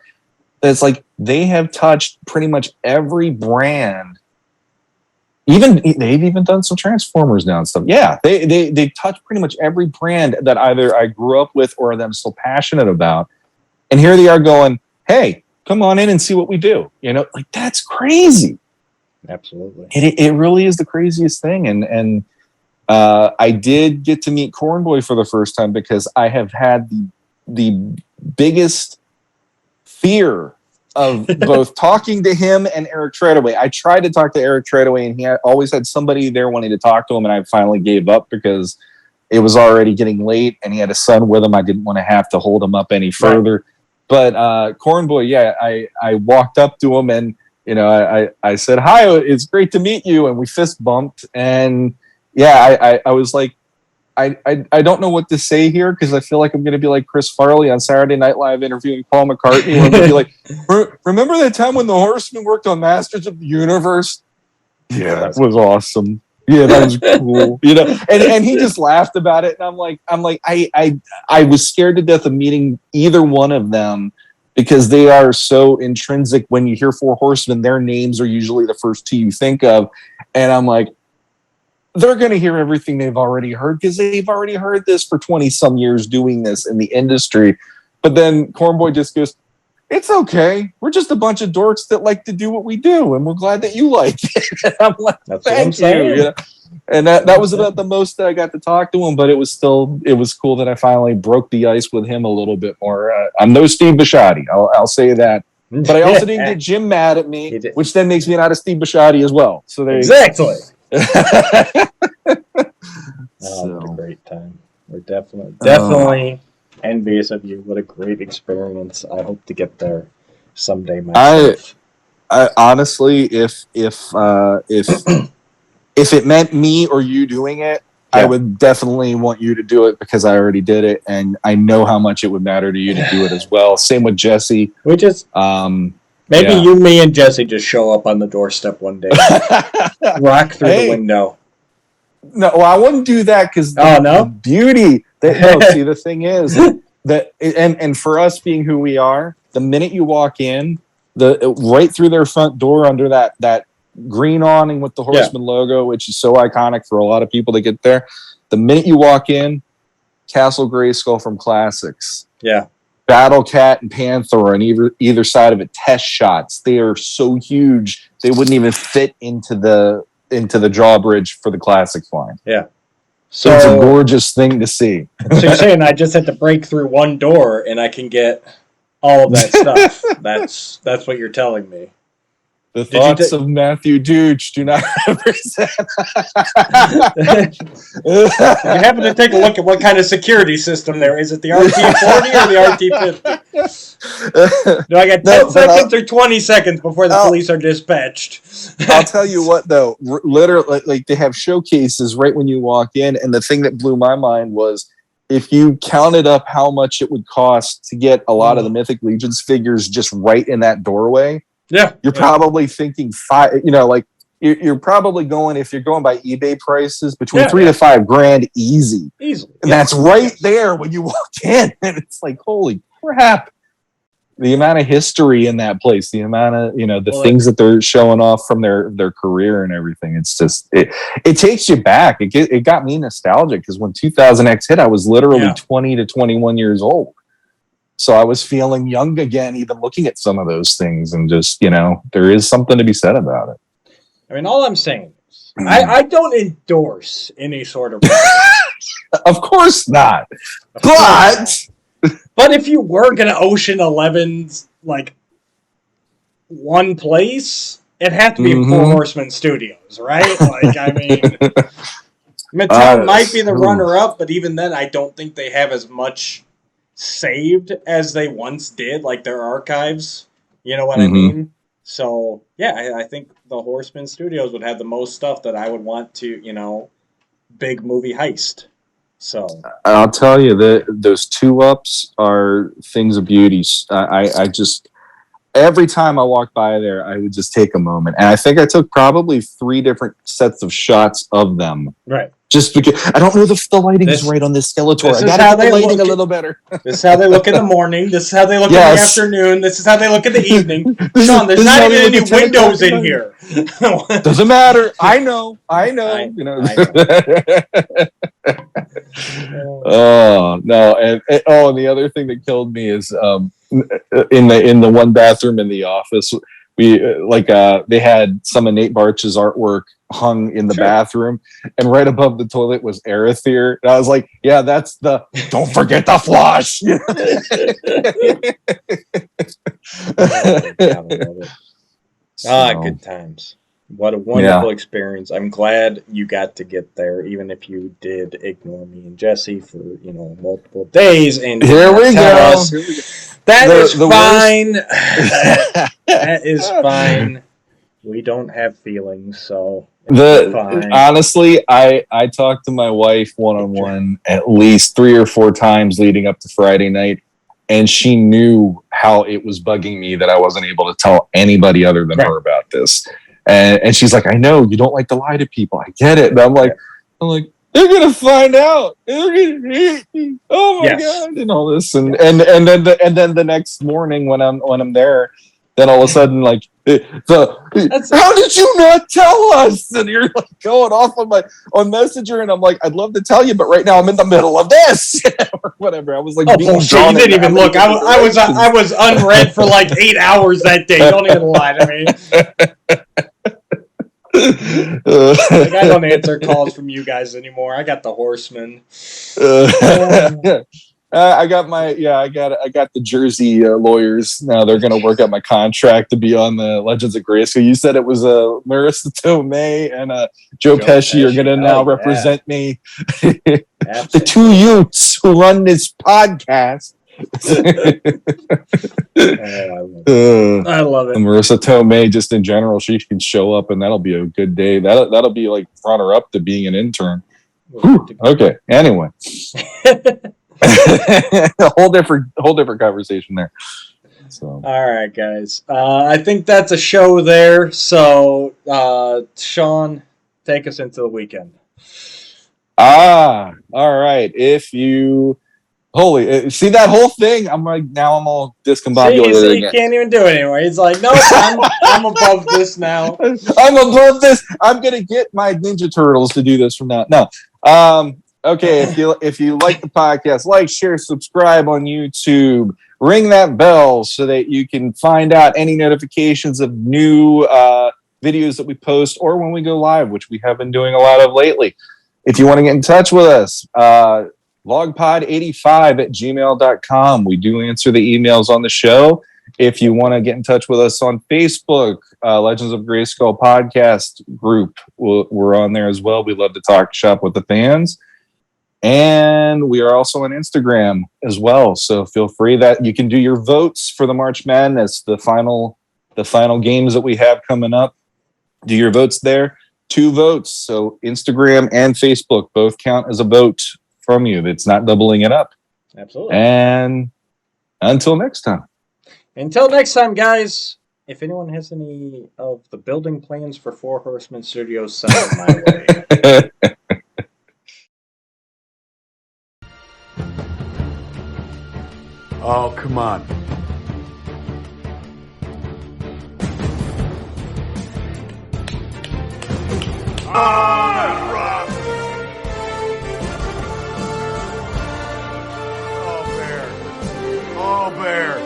Speaker 2: It's like they have touched pretty much every brand. They've even done some Transformers now and stuff. Yeah, they touch pretty much every brand that either I grew up with or that I'm still passionate about. And here they are going, hey, come on in and see what we do. Like, that's crazy.
Speaker 1: Absolutely.
Speaker 2: It really is the craziest thing. And I did get to meet Cornboy for the first time, because I have had the biggest fear of both talking to him and Eric Treadaway. I tried to talk to Eric Treadaway, and he always had somebody there wanting to talk to him, and I finally gave up because it was already getting late, and he had a son with him. I didn't want to have to hold him up any further. Right. But Cornboy, I walked up to him, and I said, hi, it's great to meet you, and we fist bumped, and I was like, I don't know what to say here, because I feel like I'm going to be like Chris Farley on Saturday Night Live interviewing Paul McCartney. We're going to be like, remember that time when the Horsemen worked on Masters of the Universe? Yeah, that was awesome. Yeah, that was cool. And he just laughed about it. And I'm like, I was scared to death of meeting either one of them, because they are so intrinsic. When you hear Four Horsemen, their names are usually the first two you think of. And I'm like, they're going to hear everything they've already heard, because they've already heard this for 20 some years doing this in the industry. But then Cornboy just goes, it's okay. We're just a bunch of dorks that like to do what we do, and we're glad that you like it. And I'm like, thank you. And that was about the most that I got to talk to him, but it was cool that I finally broke the ice with him a little bit more. I'm no Steve Bisciotti, I'll say that. But I also didn't get Jim mad at me, which then makes me not a Steve Bisciotti as well. So there
Speaker 1: exactly.
Speaker 2: You
Speaker 1: go. It's a great time. We're definitely Envious of you. What a great experience. I hope to get there someday myself.
Speaker 2: I honestly, if it meant me or you doing it, I would definitely want you to do it because I already did it, and I know how much it would matter to you to do it as well. Same with Jesse.
Speaker 1: We just maybe you, me, and Jesse just show up on the doorstep one day, rock through the window.
Speaker 2: No, well, I wouldn't do that because the beauty. See, the thing is that, and for us being who we are, the minute you walk in, right through their front door under that green awning with the Horseman logo, which is so iconic for a lot of people to get there. The minute you walk in, Castle Grayskull from Classics.
Speaker 1: Yeah.
Speaker 2: Battle Cat and Panther on either side of it. Test shots. They are so huge they wouldn't even fit into the drawbridge for the Classics line.
Speaker 1: Yeah. So
Speaker 2: it's a gorgeous thing to see.
Speaker 1: So you're saying I just have to break through one door and I can get all of that stuff. That's what you're telling me.
Speaker 2: The thoughts of Matthew Dooch do not represent.
Speaker 1: You happen to take a look at what kind of security system there is. It the RT-40 or the RT-50? No, I got 10 seconds or 20 seconds before the police are dispatched.
Speaker 2: I'll tell you what, though. Literally, like, they have showcases right when you walk in, and the thing that blew my mind was if you counted up how much it would cost to get a lot of the Mythic Legions figures just right in that doorway.
Speaker 1: Yeah,
Speaker 2: you're probably thinking you're probably going, if you're going by eBay prices, between $3,000 to $5,000 easy.
Speaker 1: Easily.
Speaker 2: And that's right there when you walk in. And it's like, holy crap. The amount of history in that place, the amount of, the things that they're showing off from their career and everything. It's just, it takes you back. It got me nostalgic because when 2000X hit, I was literally 20 to 21 years old. So I was feeling young again, even looking at some of those things, and just, there is something to be said about it.
Speaker 1: I mean, all I'm saying is, I don't endorse any sort of.
Speaker 2: Of course not.
Speaker 1: But if you were going to Ocean 11's, one place, it had to be Four Horsemen Studios, right? I mean, Mattel might be the runner-up, but even then, I don't think they have as much saved as they once did, like their archives. You know what I mean? So, yeah, I think the Horsemen Studios would have the most stuff that I would want to, big movie heist. So
Speaker 2: I'll tell you that those 2-ups are things of beauty. I just, every time I walk by there, I would just take a moment. And I think I took probably 3 different sets of shots of them.
Speaker 1: Right.
Speaker 2: Just because I don't know if the lighting is right on this Skeletor. I gotta get the lighting a little better.
Speaker 1: This is how they look in the morning. This is how they look in the afternoon. This is how they look in the evening. Shawn, there's not even any windows in here.
Speaker 2: Doesn't matter. I know.
Speaker 1: I know.
Speaker 2: Oh no! And the other thing that killed me is in the one bathroom in the office, we they had some of Nate Barch's artwork hung in the bathroom, and right above the toilet was Arethyr. And I was like, yeah, that's the don't forget the flush.
Speaker 1: Good times. What a wonderful experience. I'm glad you got to get there, even if you did ignore me and Jesse for, multiple days. And
Speaker 2: here we go.
Speaker 1: That is fine. That is fine. We don't have feelings, so fine.
Speaker 2: Honestly, I talked to my wife one-on-one at least 3 or 4 times leading up to Friday night, and she knew how it was bugging me that I wasn't able to tell anybody other than her about this. And she's like, I know you don't like to lie to people. I get it. And I'm like, they're gonna find out. They're gonna hate me. Oh my god, and all this, and then the next morning when I'm there, then all of a sudden how did you not tell us? And you're going off on Messenger, and I'm like, I'd love to tell you, but right now I'm in the middle of this or whatever. I was like,
Speaker 1: you didn't even look. I was unread for 8 hours that day. Don't even lie to me. I don't answer calls from you guys anymore. I got the Horsemen.
Speaker 2: I got the Jersey lawyers now. They're going to work out my contract to be on the Legends of Grayskull. You said it was Marissa Tomei and Joe Pesci are going to now represent me. The two youths who run this podcast.
Speaker 1: I love it.
Speaker 2: Marissa Tomei, just in general, she can show up, and that'll be a good day. That'll be like runner up to being an intern. Okay. Anyway. a whole different conversation there. So
Speaker 1: all right, guys. I think that's a show there. So Shawn, take us into the weekend.
Speaker 2: All right. If you see that whole thing, I'm like, now I'm all discombobulated
Speaker 1: again. He can't even do it anymore. He's like, no, I'm above this now.
Speaker 2: I'm above this. I'm gonna get my Ninja Turtles to do this from now. No. Okay, if you like the podcast, like, share, subscribe on YouTube, ring that bell so that you can find out any notifications of new videos that we post or when we go live, which we have been doing a lot of lately. If you want to get in touch with us, logpod85@gmail.com. We do answer the emails on the show. If you want to get in touch with us on Facebook, Legends of Grayskull podcast group, we're on there as well. We love to talk shop with the fans. And we are also on Instagram as well. So feel free that you can do your votes for the March Madness, the final games that we have coming up. Do your votes there. 2 votes. So Instagram and Facebook both count as a vote from you. It's not doubling it up.
Speaker 1: Absolutely.
Speaker 2: And until next time.
Speaker 1: Until next time, guys. If anyone has any of the building plans for 4 Horsemen Studios, send them my way.
Speaker 3: Oh, come on. Rock! Oh, bear. Oh, bear.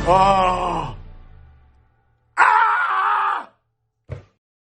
Speaker 3: Oh!